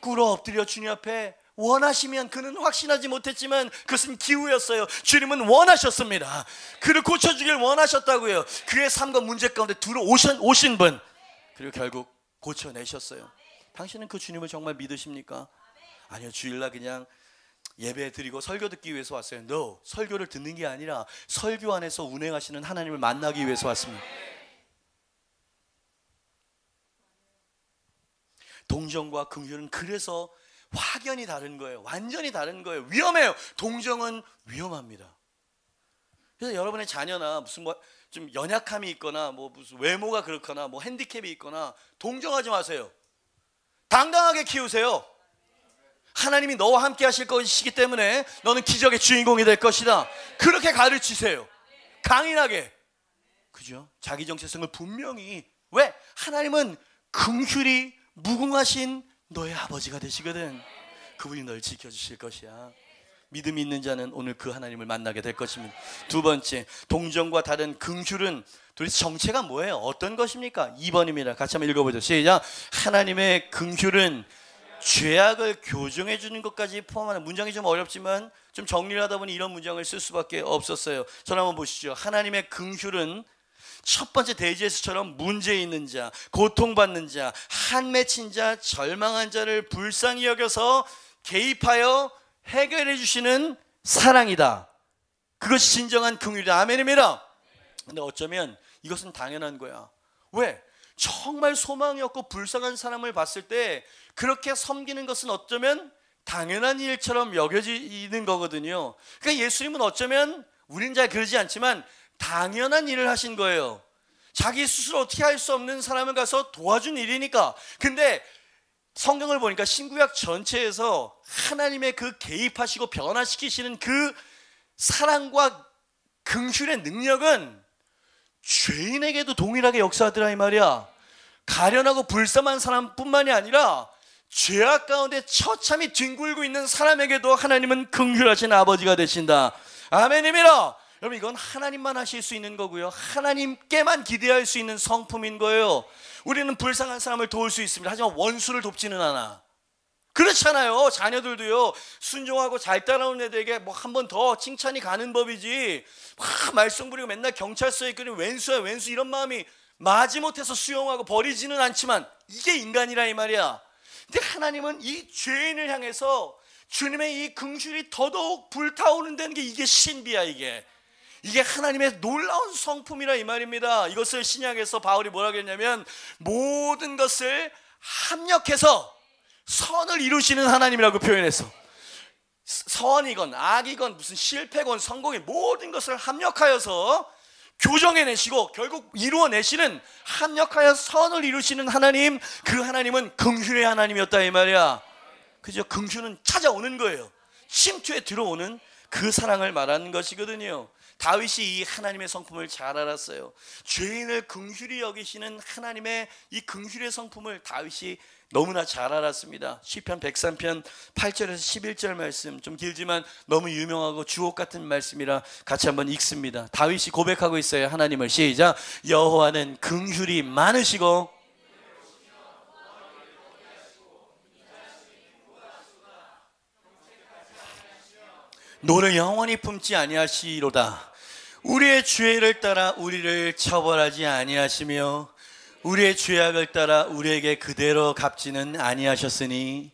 꿇어 엎드려 주님 앞에 원하시면, 그는 확신하지 못했지만 그것은 기우였어요. 주님은 원하셨습니다. 그를 고쳐주길 원하셨다고요. 그의 삶과 문제 가운데 들어오신 분, 그리고 결국 고쳐내셨어요. 당신은 그 주님을 정말 믿으십니까? 아니요, 주일날 그냥 예배 드리고 설교 듣기 위해서 왔어요. No, 설교를 듣는 게 아니라 설교 안에서 운행하시는 하나님을 만나기 위해서 왔습니다. 동정과 긍휼은 그래서 확연히 다른 거예요. 완전히 다른 거예요. 위험해요. 동정은 위험합니다. 그래서 여러분의 자녀나 무슨 좀 연약함이 있거나 무슨 외모가 그렇거나 핸디캡이 있거나 동정하지 마세요. 당당하게 키우세요. 하나님이 너와 함께 하실 것이기 때문에 너는 기적의 주인공이 될 것이다. 그렇게 가르치세요. 강인하게. 그죠? 자기 정체성을 분명히. 왜? 하나님은 긍휼이 무궁하신 너의 아버지가 되시거든. 그분이 널 지켜주실 것이야. 믿음이 있는 자는 오늘 그 하나님을 만나게 될 것입니다. 두 번째, 동정과 다른 긍휼은 도대체 정체가 뭐예요? 어떤 것입니까? 2번입니다. 같이 한번 읽어보죠. 시작. 하나님의 긍휼은 죄악을 교정해 주는 것까지 포함하는, 문장이 좀 어렵지만 좀 정리를 하다 보니 이런 문장을 쓸 수밖에 없었어요. 저를 한번 보시죠. 하나님의 긍휼은 첫 번째 대지에서처럼 문제 있는 자, 고통받는 자, 한 맺힌 자, 절망한 자를 불쌍히 여겨서 개입하여 해결해 주시는 사랑이다. 그것이 진정한 긍휼이다. 아멘입니다. 근데 어쩌면 이것은 당연한 거야. 왜? 정말 소망이 없고 불쌍한 사람을 봤을 때 그렇게 섬기는 것은 어쩌면 당연한 일처럼 여겨지는 거거든요. 그러니까 예수님은 어쩌면, 우리는 잘 그러지 않지만 당연한 일을 하신 거예요. 자기 스스로 어떻게 할 수 없는 사람을 가서 도와준 일이니까. 근데 성경을 보니까 신구약 전체에서 하나님의 그 개입하시고 변화시키시는 그 사랑과 긍휼의 능력은 죄인에게도 동일하게 역사하더라 이 말이야. 가련하고 불쌍한 사람뿐만이 아니라 죄악 가운데 처참히 뒹굴고 있는 사람에게도 하나님은 긍휼하신 아버지가 되신다. 아멘입니다. 여러분, 이건 하나님만 하실 수 있는 거고요, 하나님께만 기대할 수 있는 성품인 거예요. 우리는 불쌍한 사람을 도울 수 있습니다. 하지만 원수를 돕지는 않아. 그렇잖아요. 자녀들도요, 순종하고 잘 따라오는 애들에게 한 번 더 칭찬이 가는 법이지, 막 말썽 부리고 맨날 경찰서에 있거든, 왼수야 왼수, 이런 마음이 마지못해서 수용하고 버리지는 않지만 이게 인간이라 이 말이야. 근데 하나님은 이 죄인을 향해서 주님의 이 긍휼이 더더욱 불타오른다는 게 이게 신비야. 이게 하나님의 놀라운 성품이라 이 말입니다. 이것을 신약에서 바울이 뭐라고 했냐면, 모든 것을 합력해서 선을 이루시는 하나님이라고 표현했어. 선이건 악이건 무슨 실패건 성공이건 모든 것을 합력하여서 교정해내시고 결국 이루어내시는, 합력하여 선을 이루시는 하나님, 그 하나님은 긍휼의 하나님이었다 이 말이야. 그죠? 긍휼은 찾아오는 거예요. 침투에 들어오는 그 사랑을 말하는 것이거든요. 다윗이 이 하나님의 성품을 잘 알았어요. 죄인을 긍휼히 여기시는 하나님의 이 긍휼의 성품을 다윗이 너무나 잘 알았습니다. 시편 103편 8절에서 11절 말씀, 좀 길지만 너무 유명하고 주옥 같은 말씀이라 같이 한번 읽습니다. 다윗이 고백하고 있어요. 하나님을. 시작. 여호와는 긍휼이 많으시고 노를 영원히 품지 아니하시로다. 우리의 죄를 따라 우리를 처벌하지 아니하시며 우리의 죄악을 따라 우리에게 그대로 갚지는 아니하셨으니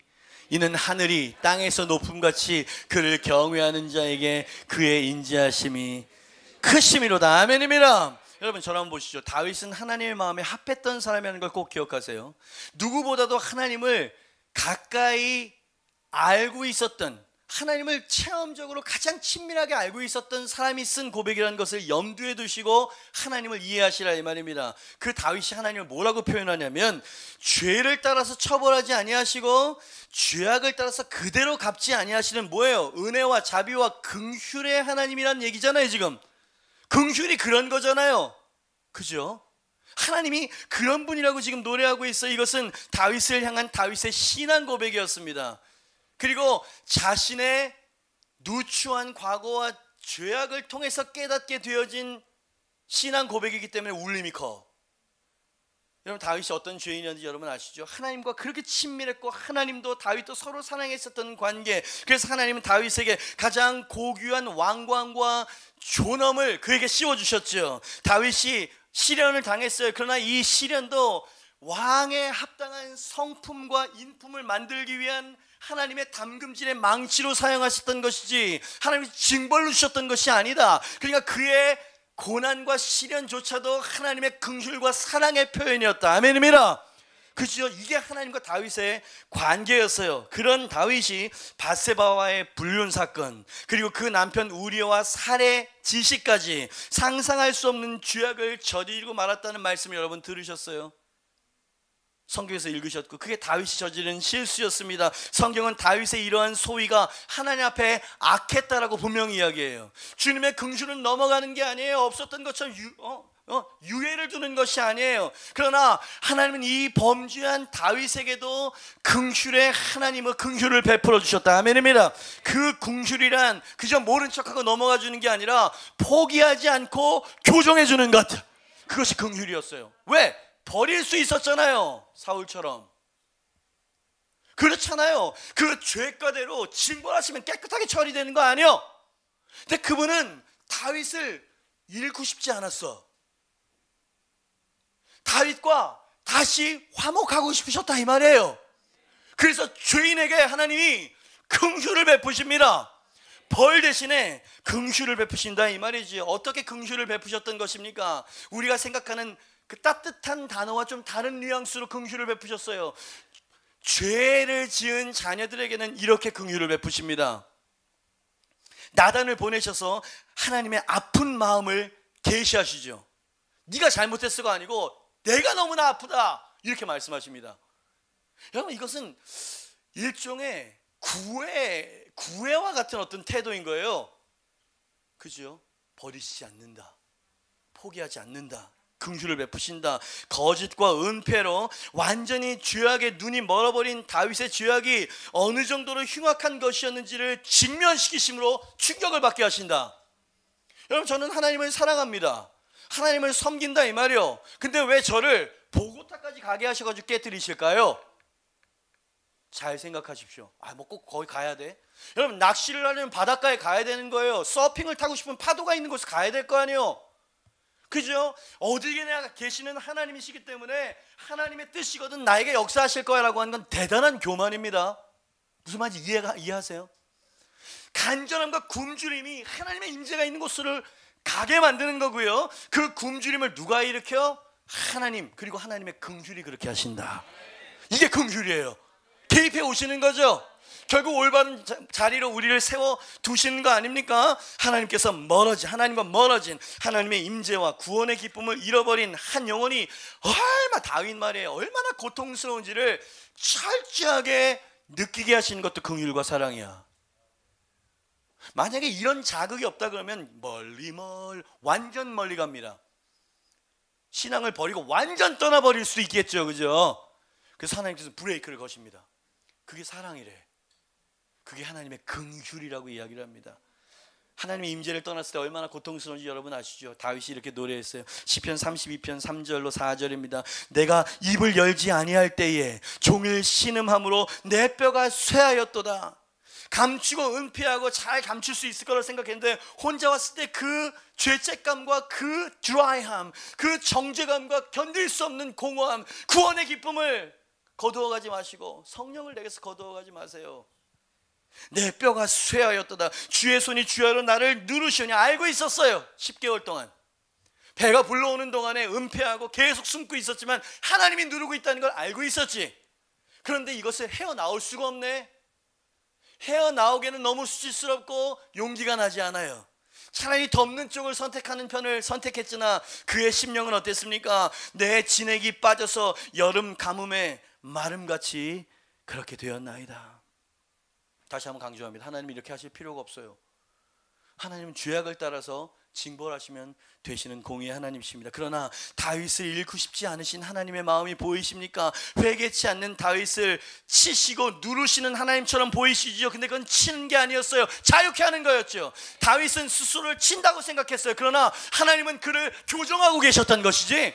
이는 하늘이 땅에서 높음같이 그를 경외하는 자에게 그의 인자하심이 크심이로다. 아멘입니다. 여러분, 저를 한번 보시죠. 다윗은 하나님의 마음에 합했던 사람이라는 걸 꼭 기억하세요. 누구보다도 하나님을 가까이 알고 있었던, 하나님을 체험적으로 가장 친밀하게 알고 있었던 사람이 쓴 고백이라는 것을 염두에 두시고 하나님을 이해하시라 이 말입니다. 그 다윗이 하나님을 뭐라고 표현하냐면, 죄를 따라서 처벌하지 아니하시고 죄악을 따라서 그대로 갚지 아니하시는, 뭐예요? 은혜와 자비와 긍휼의 하나님이란 얘기잖아요. 지금 긍휼이 그런 거잖아요. 그죠? 하나님이 그런 분이라고 지금 노래하고 있어요. 이것은 다윗을 향한 다윗의 신앙 고백이었습니다. 그리고 자신의 누추한 과거와 죄악을 통해서 깨닫게 되어진 신앙 고백이기 때문에 울림이 커. 여러분, 다윗이 어떤 죄인이었는지 여러분 아시죠? 하나님과 그렇게 친밀했고 하나님도 다윗도 서로 사랑했었던 관계. 그래서 하나님은 다윗에게 가장 고귀한 왕관과 존엄을 그에게 씌워주셨죠. 다윗이 시련을 당했어요. 그러나 이 시련도 왕에 합당한 성품과 인품을 만들기 위한 하나님의 담금질의 망치로 사용하셨던 것이지 하나님이 징벌로 주셨던 것이 아니다. 그러니까 그의 고난과 시련조차도 하나님의 긍휼과 사랑의 표현이었다. 아멘입니다. 그죠? 이게 하나님과 다윗의 관계였어요. 그런 다윗이 밧세바와의 불륜 사건, 그리고 그 남편 우리아와 살해 지시까지 상상할 수 없는 죄악을 저지르고 말았다는 말씀 여러분 들으셨어요? 성경에서 읽으셨고, 그게 다윗이 저지른 실수였습니다. 성경은 다윗의 이러한 소위가 하나님 앞에 악했다라고 분명히 이야기해요. 주님의 긍휼은 넘어가는 게 아니에요. 없었던 것처럼 유예를 두는 것이 아니에요. 그러나 하나님은 이 범죄한 다윗에게도 긍휼의 하나님의 긍휼을 베풀어 주셨다. 아멘입니다. 그 긍휼이란 그저 모른 척하고 넘어가 주는 게 아니라 포기하지 않고 교정해 주는 것, 그것이 긍휼이었어요. 왜? 버릴 수 있었잖아요. 사울처럼. 그렇잖아요. 그 죄가대로 징벌하시면 깨끗하게 처리되는 거 아니에요? 근데 그분은 다윗을 잃고 싶지 않았어. 다윗과 다시 화목하고 싶으셨다 이 말이에요. 그래서 죄인에게 하나님이 긍휼을 베푸십니다. 벌 대신에 긍휼을 베푸신다 이 말이지. 어떻게 긍휼을 베푸셨던 것입니까? 우리가 생각하는 그 따뜻한 단어와 좀 다른 뉘앙스로 긍휼을 베푸셨어요. 죄를 지은 자녀들에게는 이렇게 긍휼을 베푸십니다. 나단을 보내셔서 하나님의 아픈 마음을 계시하시죠. 네가 잘못했어가 아니고 내가 너무나 아프다 이렇게 말씀하십니다. 여러분, 이것은 일종의 구애와 같은 어떤 태도인 거예요. 그죠? 버리시지 않는다, 포기하지 않는다, 긍휼을 베푸신다. 거짓과 은폐로 완전히 죄악에 눈이 멀어버린 다윗의 죄악이 어느 정도로 흉악한 것이었는지를 직면시키심으로 충격을 받게 하신다. 여러분, 저는 하나님을 사랑합니다. 하나님을 섬긴다 이 말이요. 근데 왜 저를 보고타까지 가게 하셔가지고 깨뜨리실까요? 잘 생각하십시오. 뭐 꼭 거기 가야 돼? 여러분, 낚시를 하려면 바닷가에 가야 되는 거예요. 서핑을 타고 싶으면 파도가 있는 곳에 가야 될 거 아니에요. 그죠? 어디에나 계시는 하나님이시기 때문에 하나님의 뜻이거든 나에게 역사하실 거야 라고 하는 건 대단한 교만입니다. 무슨 말인지 이해하세요? 간절함과 굶주림이 하나님의 임재가 있는 곳을 가게 만드는 거고요. 그 굶주림을 누가 일으켜? 하나님, 그리고 하나님의 긍휼이 그렇게 하신다. 이게 긍휼이에요. 개입해 오시는 거죠. 결국 올바른 자리로 우리를 세워두시는 거 아닙니까? 하나님께서 하나님과 멀어진 하나님의 임재와 구원의 기쁨을 잃어버린 한 영혼이 다윗 말이에요, 얼마나 고통스러운지를 철저하게 느끼게 하시는 것도 긍휼과 사랑이야. 만약에 이런 자극이 없다 그러면 완전 멀리 갑니다. 신앙을 버리고 완전 떠나버릴 수 있겠죠. 그죠? 그래서 하나님께서 브레이크를 거십니다. 그게 사랑이래. 그게 하나님의 긍휼이라고 이야기를 합니다. 하나님의 임재를 떠났을 때 얼마나 고통스러운지 여러분 아시죠? 다윗이 이렇게 노래했어요. 시편 32편 3절로 4절입니다. 내가 입을 열지 아니할 때에 종일 신음함으로 내 뼈가 쇠하였도다. 감추고 은폐하고 잘 감출 수 있을 거라고 생각했는데 혼자 왔을 때 그 죄책감과 그 드라이함, 그 정죄감과 견딜 수 없는 공허함, 구원의 기쁨을 거두어가지 마시고 성령을 내게서 거두어가지 마세요. 내 뼈가 쇠하였도다. 주의 손이 주야로 나를 누르시오니. 알고 있었어요. 10개월 동안 배가 불러오는 동안에 은폐하고 계속 숨고 있었지만 하나님이 누르고 있다는 걸 알고 있었지. 그런데 이것을 헤어나올 수가 없네. 헤어나오기에는 너무 수치스럽고 용기가 나지 않아요. 차라리 덮는 쪽을 선택하는 편을 선택했으나 그의 심령은 어땠습니까? 내 진액이 빠져서 여름 가뭄에 마름같이 그렇게 되었나이다. 다시 한번 강조합니다. 하나님이 이렇게 하실 필요가 없어요. 하나님은 죄악을 따라서 징벌하시면 되시는 공의의 하나님이십니다. 그러나 다윗을 잃고 싶지 않으신 하나님의 마음이 보이십니까? 회개치 않는 다윗을 치시고 누르시는 하나님처럼 보이시죠. 근데 그건 치는 게 아니었어요. 자유케 하는 거였죠. 다윗은 스스로를 친다고 생각했어요. 그러나 하나님은 그를 교정하고 계셨던 것이지.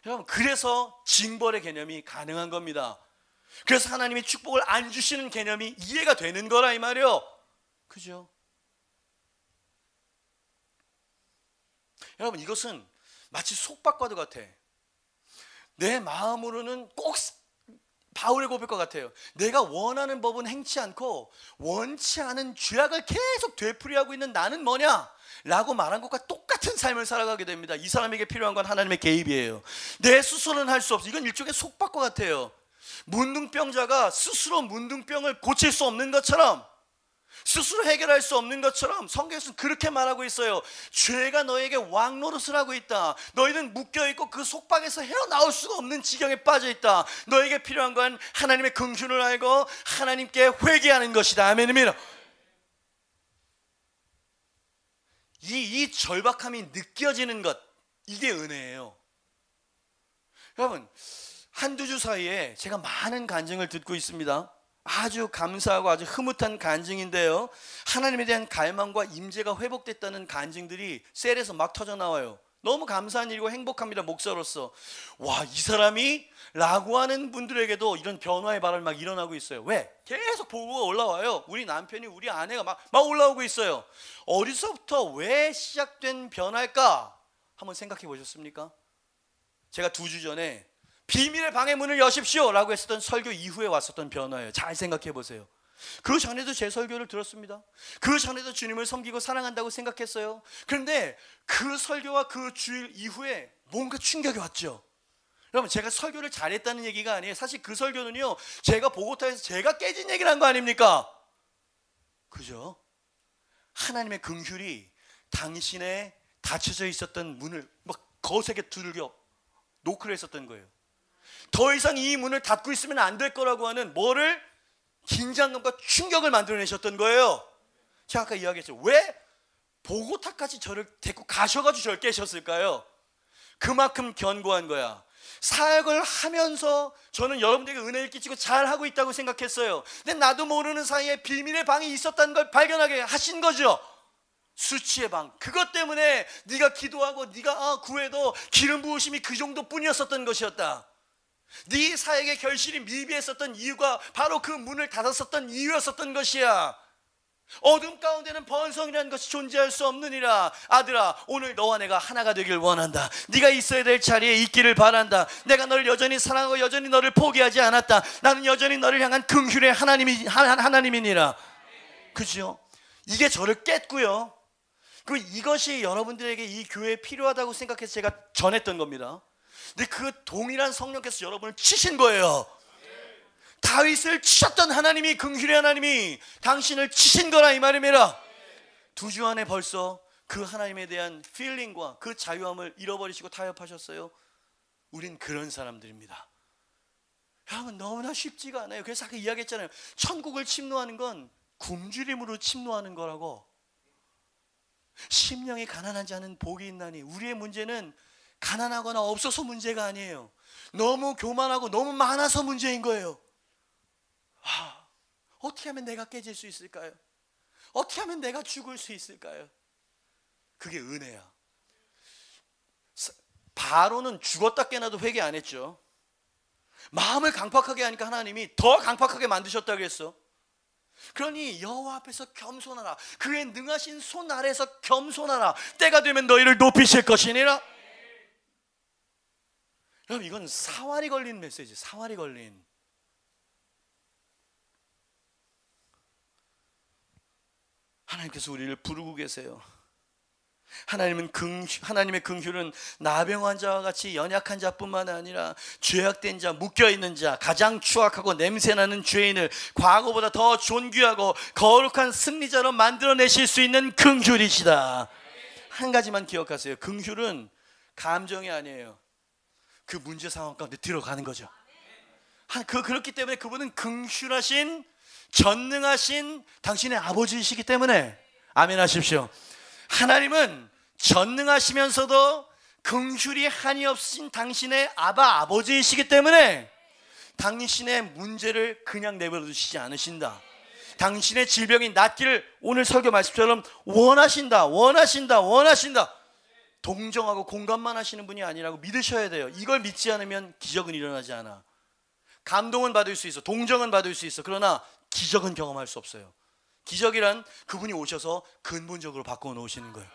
여러분, 그래서 징벌의 개념이 가능한 겁니다. 그래서 하나님이 축복을 안 주시는 개념이 이해가 되는 거라 이 말이요. 그죠? 여러분, 이것은 마치 속박과도 같아. 내 마음으로는 꼭 바울의 고백과 같아요. 내가 원하는 법은 행치 않고 원치 않은 죄악을 계속 되풀이하고 있는 나는 뭐냐? 라고 말한 것과 똑같은 삶을 살아가게 됩니다. 이 사람에게 필요한 건 하나님의 개입이에요. 내 스스로는 할 수 없어. 이건 일종의 속박과 같아요. 문둥병자가 스스로 문둥병을 고칠 수 없는 것처럼, 스스로 해결할 수 없는 것처럼 성경에서는 그렇게 말하고 있어요. 죄가 너에게 왕노릇을 하고 있다. 너희는 묶여있고 그 속박에서 헤어나올 수가 없는 지경에 빠져있다. 너에게 필요한 건 하나님의 긍휼을 알고 하나님께 회개하는 것이다. 아멘입니다. 이 절박함이 느껴지는 것, 이게 은혜예요. 여러분, 한두 주 사이에 제가 많은 간증을 듣고 있습니다. 아주 감사하고 아주 흐뭇한 간증인데요, 하나님에 대한 갈망과 임재가 회복됐다는 간증들이 셀에서 막 터져 나와요. 너무 감사한 일이고 행복합니다. 목사로서. 와, 이 사람이 라고 하는 분들에게도 이런 변화의 바람이 막 일어나고 있어요. 왜? 계속 보고가 올라와요. 우리 남편이, 우리 아내가 막 올라오고 있어요. 어디서부터 왜 시작된 변화일까? 한번 생각해 보셨습니까? 제가 2주 전에 비밀의 방의 문을 여십시오 라고 했었던 설교 이후에 왔었던 변화예요. 잘 생각해 보세요. 그 전에도 제 설교를 들었습니다. 그 전에도 주님을 섬기고 사랑한다고 생각했어요. 그런데 그 설교와 그 주일 이후에 뭔가 충격이 왔죠. 여러분, 제가 설교를 잘했다는 얘기가 아니에요. 사실 그 설교는요, 제가 보고타에서 제가 깨진 얘기를 한 거 아닙니까? 그죠? 하나님의 긍휼이 당신의 닫혀져 있었던 문을 막 거세게 두들겨 노크를 했었던 거예요. 더 이상 이 문을 닫고 있으면 안 될 거라고 하는 뭐를? 긴장감과 충격을 만들어내셨던 거예요. 제가 아까 이야기했죠. 왜 보고타까지 저를 데리고 가셔가지고 저를 깨셨을까요? 그만큼 견고한 거야. 사역을 하면서 저는 여러분들에게 은혜를 끼치고 잘하고 있다고 생각했어요. 근데 나도 모르는 사이에 비밀의 방이 있었다는 걸 발견하게 하신 거죠. 수치의 방. 그것 때문에 네가 기도하고 네가 구해도 기름 부으심이 그 정도뿐이었었던 것이었다. 네 사역의 결실이 미비했었던 이유가 바로 그 문을 닫았었던 이유였었던 것이야. 어둠 가운데는 번성이라는 것이 존재할 수 없느니라. 아들아, 오늘 너와 내가 하나가 되길 원한다. 네가 있어야 될 자리에 있기를 바란다. 내가 너를 여전히 사랑하고 여전히 너를 포기하지 않았다. 나는 여전히 너를 향한 긍휼의 하나님이니라. 그죠? 이게 저를 깼고요. 그리고 이것이 여러분들에게 이 교회에 필요하다고 생각해서 제가 전했던 겁니다. 근데 그 동일한 성령께서 여러분을 치신 거예요. 다윗을 치셨던 하나님이, 긍휼의 하나님이 당신을 치신 거라 이 말입니다. 2주 안에 벌써 그 하나님에 대한 필링과 그 자유함을 잃어버리시고 타협하셨어요. 우린 그런 사람들입니다. 여러분, 너무나 쉽지가 않아요. 그래서 아까 이야기했잖아요. 천국을 침노하는 건 굶주림으로 침노하는 거라고. 심령이 가난한 자는 복이 있나니. 우리의 문제는 가난하거나 없어서 문제가 아니에요. 너무 교만하고 너무 많아서 문제인 거예요. 어떻게 하면 내가 깨질 수 있을까요? 어떻게 하면 내가 죽을 수 있을까요? 그게 은혜야. 바로는 죽었다 깨나도 회개 안 했죠. 마음을 강팍하게 하니까 하나님이 더 강팍하게 만드셨다고 했어. 그러니 여호와 앞에서 겸손하라. 그의 능하신 손 아래에서 겸손하라. 때가 되면 너희를 높이실 것이니라. 여러분, 이건 사활이 걸린 메시지. 사활이 걸린. 하나님께서 우리를 부르고 계세요. 하나님의 긍휼은 나병 환자와 같이 연약한 자뿐만 아니라 죄악된 자, 묶여있는 자, 가장 추악하고 냄새나는 죄인을 과거보다 더 존귀하고 거룩한 승리자로 만들어내실 수 있는 긍휼이시다. 한 가지만 기억하세요. 긍휼은 감정이 아니에요. 그 문제 상황 가운데 들어가는 거죠. 그렇기 때문에 그분은 긍휼하신 전능하신 당신의 아버지이시기 때문에. 아멘 하십시오. 하나님은 전능하시면서도 긍휼이 한이 없으신 당신의 아버지이시기 때문에 당신의 문제를 그냥 내버려 두시지 않으신다. 당신의 질병이 낫기를 오늘 설교 말씀처럼 원하신다. 동정하고 공감만 하시는 분이 아니라고 믿으셔야 돼요. 이걸 믿지 않으면 기적은 일어나지 않아. 감동은 받을 수 있어, 동정은 받을 수 있어. 그러나 기적은 경험할 수 없어요. 기적이란 그분이 오셔서 근본적으로 바꿔 놓으시는 거예요.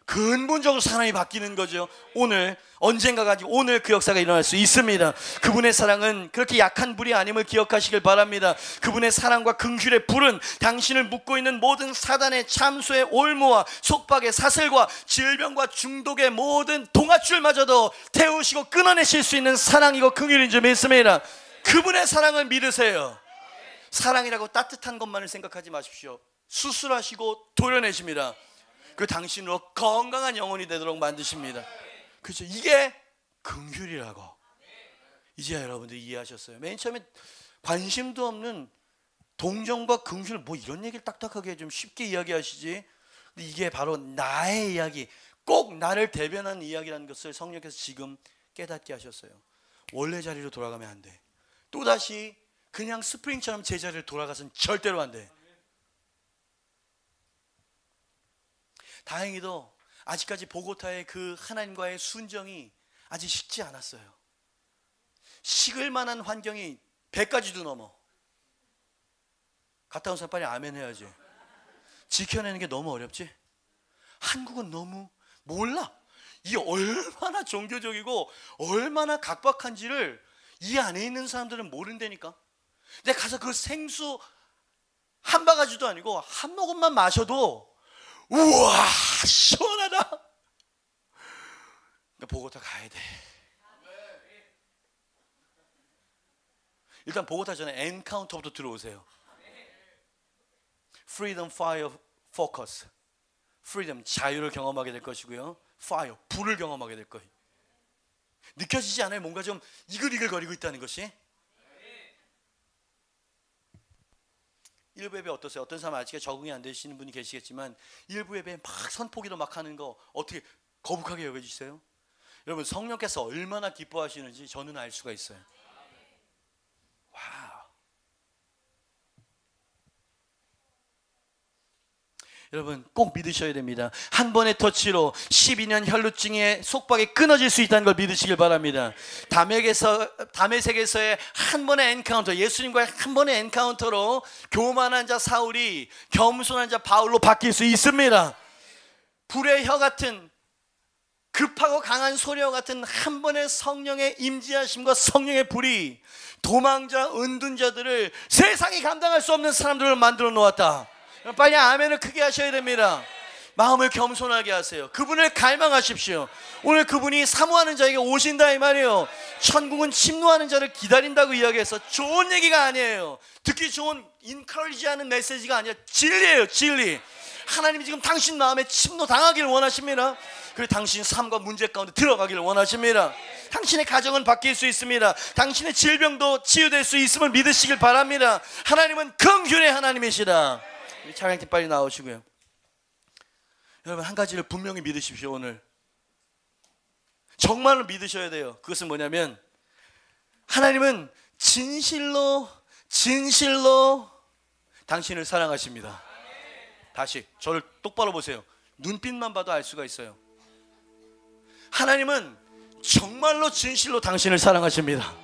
근본적으로 사람이 바뀌는 거죠. 오늘 언젠가가 오늘 그 역사가 일어날 수 있습니다. 그분의 사랑은 그렇게 약한 불이 아님을 기억하시길 바랍니다. 그분의 사랑과 긍휼의 불은 당신을 묶고 있는 모든 사단의 참소의 올무와 속박의 사슬과 질병과 중독의 모든 동아줄마저도 태우시고 끊어내실 수 있는 사랑이고 긍휼인 줄 믿습니다. 그분의 사랑을 믿으세요. 사랑이라고 따뜻한 것만을 생각하지 마십시오. 수술하시고 도려내십니다. 그 당신으로 건강한 영혼이 되도록 만드십니다. 그렇죠? 이게 긍휼이라고. 이제야 여러분들 이해하셨어요. 맨 처음에 관심도 없는 동정과 긍휼, 뭐 이런 얘기를 딱딱하게 좀 쉽게 이야기하시지. 근데 이게 바로 나의 이야기, 꼭 나를 대변하는 이야기라는 것을 성령께서 지금 깨닫게 하셨어요. 원래 자리로 돌아가면 안 돼. 또다시 그냥 스프링처럼 제자리를 돌아가서는 절대로 안 돼. 다행히도 아직까지 보고타의 그 하나님과의 순정이 아직 식지 않았어요. 식을 만한 환경이 100가지도 넘어. 갔다 온 사람 빨리 아멘 해야지. 지켜내는 게 너무 어렵지? 한국은 너무 몰라. 이게 얼마나 종교적이고 얼마나 각박한지를 이 안에 있는 사람들은 모른다니까. 내가 가서 그 생수 한 바가지도 아니고 한 모금만 마셔도 우와 시원하다. 그러니까 보고타 가야 돼. 일단 보고타 전에 엔카운터부터 들어오세요. Freedom, Fire, Focus. Freedom, 자유를 경험하게 될 것이고요. Fire, 불을 경험하게 될 거예요. 느껴지지 않아요? 뭔가 좀 이글이글거리고 있다는 것이. 일부 예배 어떠세요? 어떤 사람 아직 적응이 안 되시는 분이 계시겠지만 일부 예배 막 선포기도 막 하는 거 어떻게 거북하게 여겨지세요? 여러분 성령께서 얼마나 기뻐하시는지 저는 알 수가 있어요. 와우. 여러분 꼭 믿으셔야 됩니다. 한 번의 터치로 12년 혈루증의 속박이 끊어질 수 있다는 걸 믿으시길 바랍니다. 다메섹에서의 한 번의 엔카운터, 예수님과의 한 번의 엔카운터로 교만한 자 사울이 겸손한 자 바울로 바뀔 수 있습니다. 불의 혀 같은 급하고 강한 소리와 같은 한 번의 성령의 임재하심과 성령의 불이 도망자, 은둔자들을 세상이 감당할 수 없는 사람들을 만들어 놓았다. 빨리 아멘을 크게 하셔야 됩니다. 마음을 겸손하게 하세요. 그분을 갈망하십시오. 오늘 그분이 사모하는 자에게 오신다 이 말이에요. 천국은 침노하는 자를 기다린다고 이야기해서 좋은 얘기가 아니에요. 듣기 좋은 인커리지하는 메시지가 아니라 진리예요. 진리. 하나님이 지금 당신 마음에 침노 당하기를 원하십니다. 그리고 당신 삶과 문제 가운데 들어가기를 원하십니다. 당신의 가정은 바뀔 수 있습니다. 당신의 질병도 치유될 수 있음을 믿으시길 바랍니다. 하나님은 긍휼의 하나님이시다. 찬양팀 빨리 나오시고요. 여러분 한 가지를 분명히 믿으십시오. 오늘 정말로 믿으셔야 돼요. 그것은 뭐냐면 하나님은 진실로 당신을 사랑하십니다. 다시 저를 똑바로 보세요. 눈빛만 봐도 알 수가 있어요. 하나님은 정말로 진실로 당신을 사랑하십니다.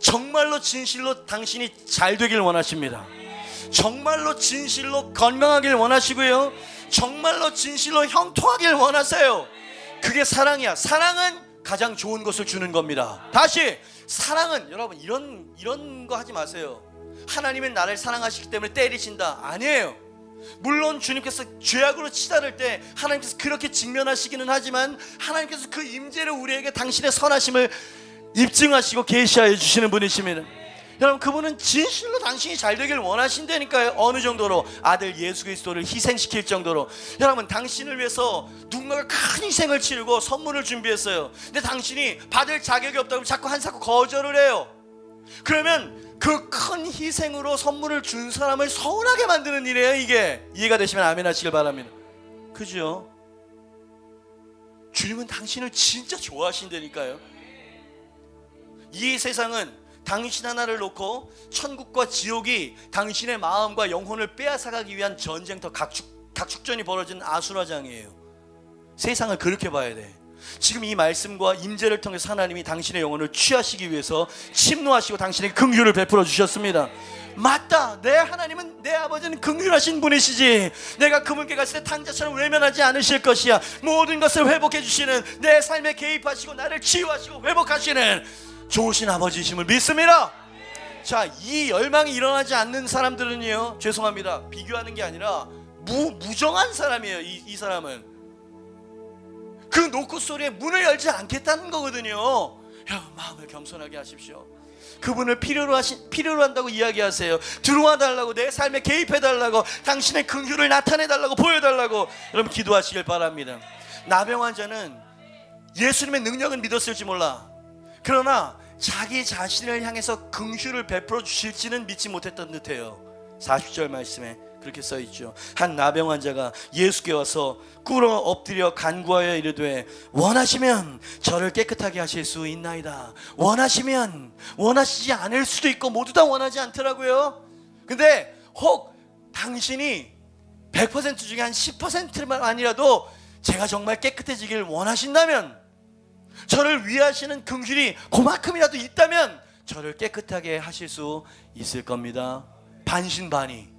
정말로 진실로 당신이 잘 되길 원하십니다. 정말로 진실로 건강하길 원하시고요. 정말로 진실로 형통하길 원하세요. 그게 사랑이야. 사랑은 가장 좋은 것을 주는 겁니다. 다시 사랑은 여러분 이런 거 하지 마세요. 하나님은 나를 사랑하시기 때문에 때리신다. 아니에요. 물론 주님께서 죄악으로 치달을 때 하나님께서 그렇게 직면하시기는 하지만 하나님께서 그 임재를 우리에게 당신의 선하심을 입증하시고 계시하여 주시는 분이십니다. 여러분 그분은 진실로 당신이 잘 되길 원하신다니까요. 어느 정도로 아들 예수 그리스도를 희생시킬 정도로. 여러분 당신을 위해서 누군가가 큰 희생을 치르고 선물을 준비했어요. 근데 당신이 받을 자격이 없다고 자꾸 한사코 거절을 해요. 그러면 그 큰 희생으로 선물을 준 사람을 서운하게 만드는 일이에요. 이게 이해가 되시면 아멘 하시길 바랍니다. 그죠? 주님은 당신을 진짜 좋아하신다니까요. 이 세상은 당신 하나를 놓고 천국과 지옥이 당신의 마음과 영혼을 빼앗아가기 위한 전쟁터, 각축전이 벌어진 아수라장이에요. 세상을 그렇게 봐야 돼. 지금 이 말씀과 임재를 통해서 하나님이 당신의 영혼을 취하시기 위해서 침노하시고 당신에게 긍휼을 베풀어 주셨습니다. 맞다, 내 하나님은, 내 아버지는 긍휼하신 분이시지. 내가 그분께 갔을 때 탕자처럼 외면하지 않으실 것이야. 모든 것을 회복해 주시는, 내 삶에 개입하시고 나를 치유하시고 회복하시는 좋으신 아버지이심을 믿습니다. 자, 이 열망이 일어나지 않는 사람들은요, 죄송합니다, 비교하는 게 아니라 무정한 사람이에요. 이 사람은 그 노크 소리에 문을 열지 않겠다는 거거든요. 여러분, 마음을 겸손하게 하십시오. 그분을 필요로 한다고 이야기하세요. 들어와 달라고, 내 삶에 개입해 달라고, 당신의 긍휼을 나타내 달라고, 보여 달라고 여러분 기도하시길 바랍니다. 나병 환자는 예수님의 능력은 믿었을지 몰라. 그러나 자기 자신을 향해서 긍휼을 베풀어 주실지는 믿지 못했던 듯해요. 40절 말씀에 그렇게 써있죠. 한 나병 환자가 예수께 와서 꿇어 엎드려 간구하여 이르되 원하시면 저를 깨끗하게 하실 수 있나이다. 원하시면, 원하시지 않을 수도 있고 모두 다 원하지 않더라고요. 근데 혹 당신이 100% 중에 한 10%만 아니라도 제가 정말 깨끗해지길 원하신다면, 저를 위하시는 긍휼이 그만큼이라도 있다면 저를 깨끗하게 하실 수 있을 겁니다. 반신반의.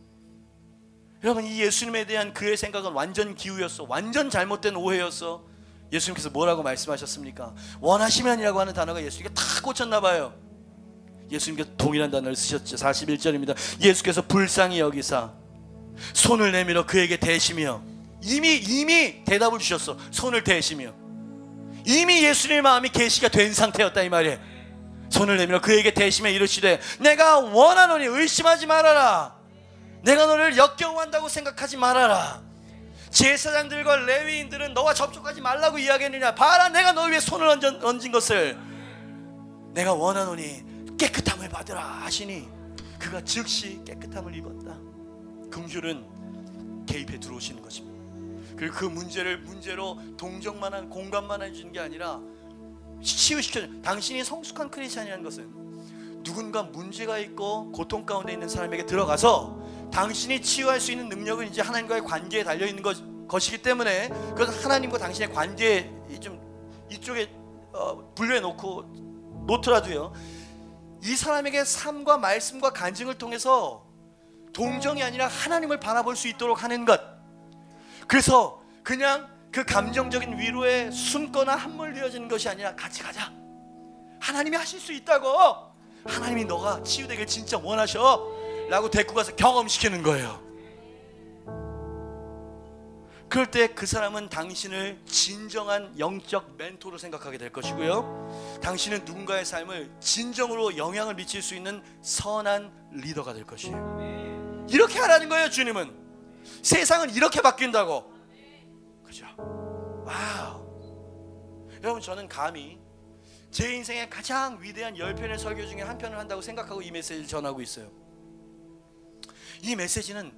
여러분, 이 예수님에 대한 그의 생각은 완전 기우였어. 완전 잘못된 오해였어. 예수님께서 뭐라고 말씀하셨습니까? 원하시면이라고 하는 단어가 예수님께 다 꽂혔나 봐요. 예수님께서 동일한 단어를 쓰셨죠. 41절입니다. 예수께서 불쌍히 여기사 손을 내밀어 그에게 대시며, 이미 대답을 주셨어. 손을 대시며, 이미 예수님의 마음이 계시가 된 상태였다 이 말이에요. 손을 내밀어 그에게 대시며 이르시되 내가 원하노니 의심하지 말아라. 내가 너를 역겨워한다고 생각하지 말아라. 제사장들과 레위인들은 너와 접촉하지 말라고 이야기했느냐. 봐라, 내가 너 위에 손을 얹은 것을. 내가 원하노니 깨끗함을 받으라 하시니 그가 즉시 깨끗함을 입었다. 긍휼은 개입해 들어오시는 것입니다. 그리고 그 문제로 동정만 공감만 해주는 게 아니라 치유시켜주는. 당신이 성숙한 크리스찬이라는 것은 누군가 문제가 있고 고통 가운데 있는 사람에게 들어가서 당신이 치유할 수 있는 능력은 이제 하나님과의 관계에 달려있는 것이기 때문에, 그것은 하나님과 당신의 관계에 좀 이쪽에 분류해 놓더라도요, 이 사람에게 삶과 말씀과 간증을 통해서 동정이 아니라 하나님을 바라볼 수 있도록 하는 것. 그래서 그냥 그 감정적인 위로에 숨거나 함몰되어지는 것이 아니라 같이 가자. 하나님이 하실 수 있다고. 하나님이 너가 치유되길 진짜 원하셔 라고 데리고 가서 경험시키는 거예요. 그럴 때 그 사람은 당신을 진정한 영적 멘토로 생각하게 될 것이고요, 당신은 누군가의 삶을 진정으로 영향을 미칠 수 있는 선한 리더가 될 것이에요. 이렇게 하라는 거예요. 주님은 세상은 이렇게 바뀐다고. 그죠? 와우. 여러분, 저는 감히 제 인생의 가장 위대한 10편의 설교 중에 한 편을 한다고 생각하고 이 메시지를 전하고 있어요. 이 메시지는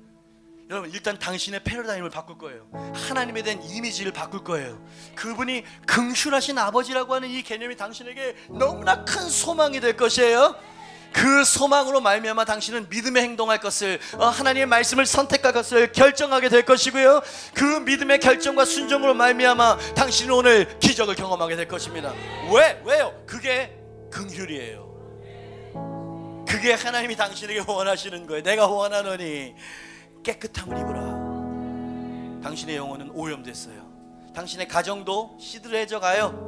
여러분, 일단 당신의 패러다임을 바꿀 거예요. 하나님에 대한 이미지를 바꿀 거예요. 그분이 긍휼하신 아버지라고 하는 이 개념이 당신에게 너무나 큰 소망이 될 것이에요. 그 소망으로 말미암아 당신은 믿음의 행동할 것을, 하나님의 말씀을 선택할 것을 결정하게 될 것이고요, 그 믿음의 결정과 순종으로 말미암아 당신은 오늘 기적을 경험하게 될 것입니다. 왜요? 그게 긍휼이에요. 그게 하나님이 당신에게 원하시는 거예요. 내가 원하노니 깨끗함을 입으라. 당신의 영혼은 오염됐어요. 당신의 가정도 시들해져 가요.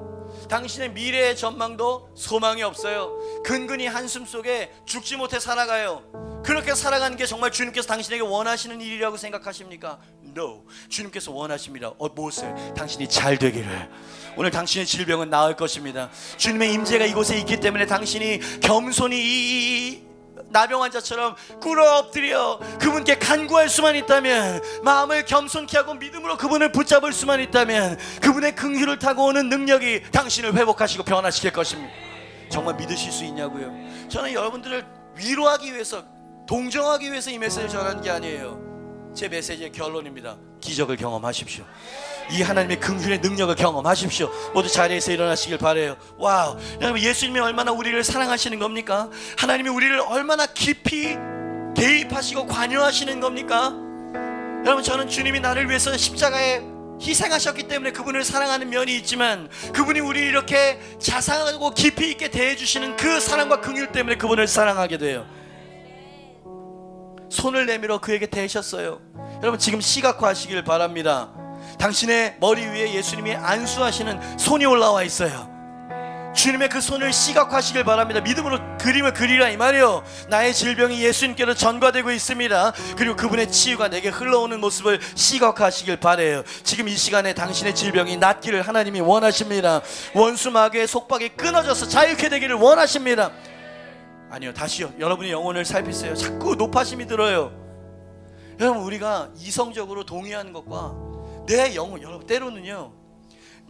당신의 미래의 전망도 소망이 없어요. 근근히 한숨 속에 죽지 못해 살아가요. 그렇게 살아가는 게 정말 주님께서 당신에게 원하시는 일이라고 생각하십니까? No. 주님께서 원하십니다. 무엇을? 당신이 잘 되기를. 오늘 당신의 질병은 나을 것입니다. 주님의 임재가 이곳에 있기 때문에 당신이 겸손히 이 나병 환자처럼 꿇어 엎드려 그분께 간구할 수만 있다면, 마음을 겸손케 하고 믿음으로 그분을 붙잡을 수만 있다면, 그분의 긍휼을 타고 오는 능력이 당신을 회복하시고 변화시킬 것입니다. 정말 믿으실 수 있냐고요? 저는 여러분들을 위로하기 위해서, 동정하기 위해서 이 메시지를 전하는 게 아니에요. 제 메시지의 결론입니다. 기적을 경험하십시오. 이 하나님의 긍휼의 능력을 경험하십시오. 모두 자리에서 일어나시길 바라요. 와우, 여러분, 예수님이 얼마나 우리를 사랑하시는 겁니까? 하나님이 우리를 얼마나 깊이 개입하시고 관여하시는 겁니까? 여러분, 저는 주님이 나를 위해서 십자가에 희생하셨기 때문에 그분을 사랑하는 면이 있지만, 그분이 우리 이렇게 자상하고 깊이 있게 대해주시는 그 사랑과 긍휼 때문에 그분을 사랑하게 돼요. 손을 내밀어 그에게 대셨어요. 여러분, 지금 시각화하시길 바랍니다. 당신의 머리 위에 예수님이 안수하시는 손이 올라와 있어요. 주님의 그 손을 시각화하시길 바랍니다. 믿음으로 그림을 그리라 이 말이에요. 나의 질병이 예수님께로 전가되고 있습니다. 그리고 그분의 치유가 내게 흘러오는 모습을 시각화하시길 바라요. 지금 이 시간에 당신의 질병이 낫기를 하나님이 원하십니다. 원수 마귀의 속박이 끊어져서 자유케 되기를 원하십니다. 아니요, 다시요. 여러분의 영혼을 살피세요. 자꾸 높아심이 들어요. 여러분, 우리가 이성적으로 동의하는 것과 내 영혼, 여러분, 때로는요,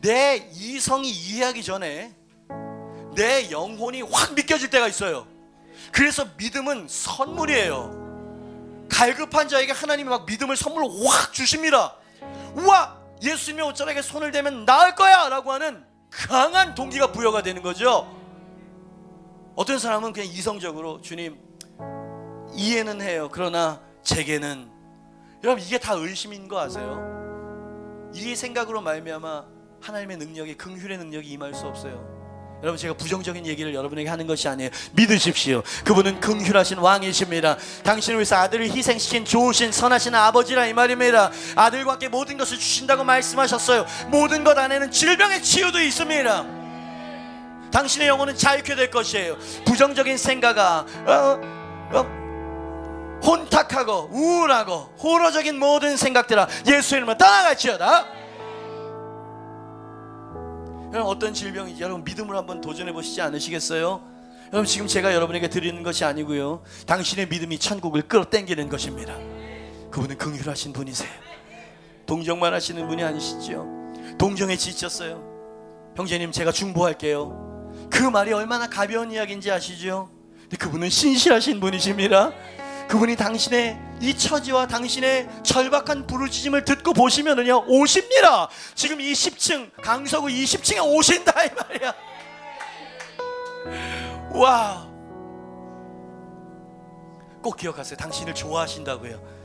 내 이성이 이해하기 전에 내 영혼이 확 믿겨질 때가 있어요. 그래서 믿음은 선물이에요. 갈급한 자에게 하나님이 막 믿음을 선물로 확 주십니다. 우와, 예수님의 옷자락에 손을 대면 나을 거야 라고 하는 강한 동기가 부여가 되는 거죠. 어떤 사람은 그냥 이성적으로 주님 이해는 해요. 그러나 제게는, 여러분, 이게 다 의심인 거 아세요? 이 생각으로 말미암아 하나님의 능력이, 긍휼의 능력이 임할 수 없어요. 여러분, 제가 부정적인 얘기를 여러분에게 하는 것이 아니에요. 믿으십시오. 그분은 긍휼하신 왕이십니다. 당신을 위해서 아들을 희생시킨 좋으신 선하신 아버지라 이 말입니다. 아들과 함께 모든 것을 주신다고 말씀하셨어요. 모든 것 안에는 질병의 치유도 있습니다. 당신의 영혼은 자유케 될 것이에요. 부정적인 생각아, 혼탁하고 우울하고 호러적인 모든 생각들아, 예수의 이름으로 떠나갈지어다. 여러분, 어떤 질병인지 여러분 믿음으로 한번 도전해 보시지 않으시겠어요? 여러분, 지금 제가 여러분에게 드리는 것이 아니고요, 당신의 믿음이 천국을 끌어당기는 것입니다. 그분은 긍휼하신 분이세요. 동정만 하시는 분이 아니시죠. 동정에 지쳤어요. 형제님, 제가 중보할게요. 그 말이 얼마나 가벼운 이야기인지 아시죠? 근데 그분은 신실하신 분이십니다. 그분이 당신의 이 처지와 당신의 절박한 부르짖음을 듣고 보시면은요, 오십니다. 지금 이 10층 강서구 20층에 오신다 이 말이야. 와, 꼭 기억하세요. 당신을 좋아하신다고요.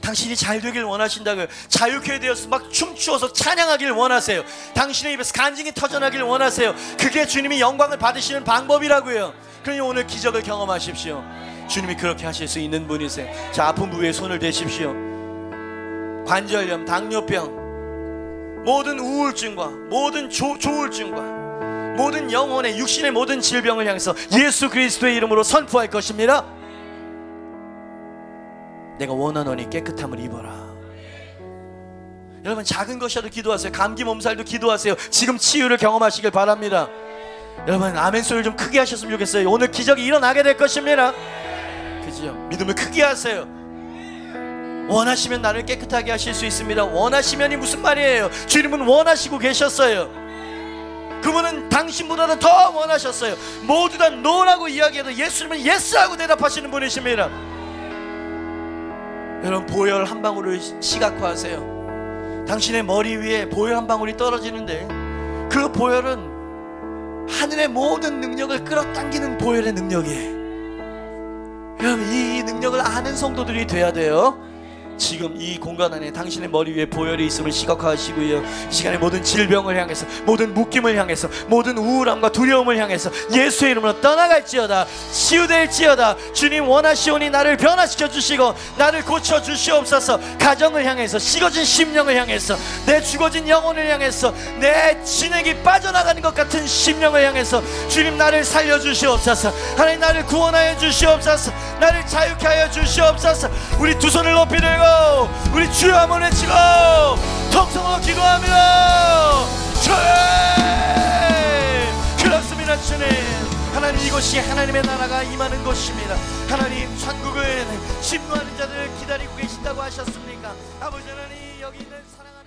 당신이 잘 되길 원하신다고요. 자유케 되어서 막 춤추어서 찬양하길 원하세요. 당신의 입에서 간증이 터져나길 원하세요. 그게 주님이 영광을 받으시는 방법이라고요. 그러니 오늘 기적을 경험하십시오. 주님이 그렇게 하실 수 있는 분이세요. 자, 아픈 부위에 손을 대십시오. 관절염, 당뇨병, 모든 우울증과 모든 조울증과 모든 영혼의 육신의 모든 질병을 향해서 예수 그리스도의 이름으로 선포할 것입니다. 내가 원하노니 깨끗함을 입어라. 여러분, 작은 것이라도 기도하세요. 감기 몸살도 기도하세요. 지금 치유를 경험하시길 바랍니다. 여러분, 아멘 소리를 좀 크게 하셨으면 좋겠어요. 오늘 기적이 일어나게 될 것입니다. 그죠? 믿음을 크게 하세요. 원하시면 나를 깨끗하게 하실 수 있습니다. 원하시면이 무슨 말이에요? 주님은 원하시고 계셨어요. 그분은 당신보다도 더 원하셨어요. 모두 다 노라고 이야기해도 예수님은 예스하고 대답하시는 분이십니다. 여러분, 보혈 한 방울을 시각화하세요. 당신의 머리 위에 보혈 한 방울이 떨어지는데 그 보혈은 하늘의 모든 능력을 끌어당기는 보혈의 능력이에요. 여러분, 이 능력을 아는 성도들이 돼야 돼요. 지금 이 공간 안에 당신의 머리 위에 보혈이 있음을 시각화하시고요, 이 시간에 모든 질병을 향해서, 모든 묶임을 향해서, 모든 우울함과 두려움을 향해서 예수의 이름으로 떠나갈지어다. 치유될지어다. 주님 원하시오니 나를 변화시켜 주시고 나를 고쳐 주시옵소서. 가정을 향해서, 식어진 심령을 향해서, 내 죽어진 영혼을 향해서, 내 진액이 빠져나가는 것 같은 심령을 향해서 주님 나를 살려 주시옵소서. 하나님, 나를 구원하여 주시옵소서. 나를 자유케 하여 주시옵소서. 우리 두 손을 높이 들고 우리 주여 한번 외치고 통성으로 기도합니다. 주님, 그렇습니다. 주님, 하나님, 이곳이 하나님의 나라가 임하는 곳입니다. 하나님, 천국은 진노하는 자들을 기다리고 계신다고 하셨습니까? 아버지 하나님, 여기 있는 사랑하는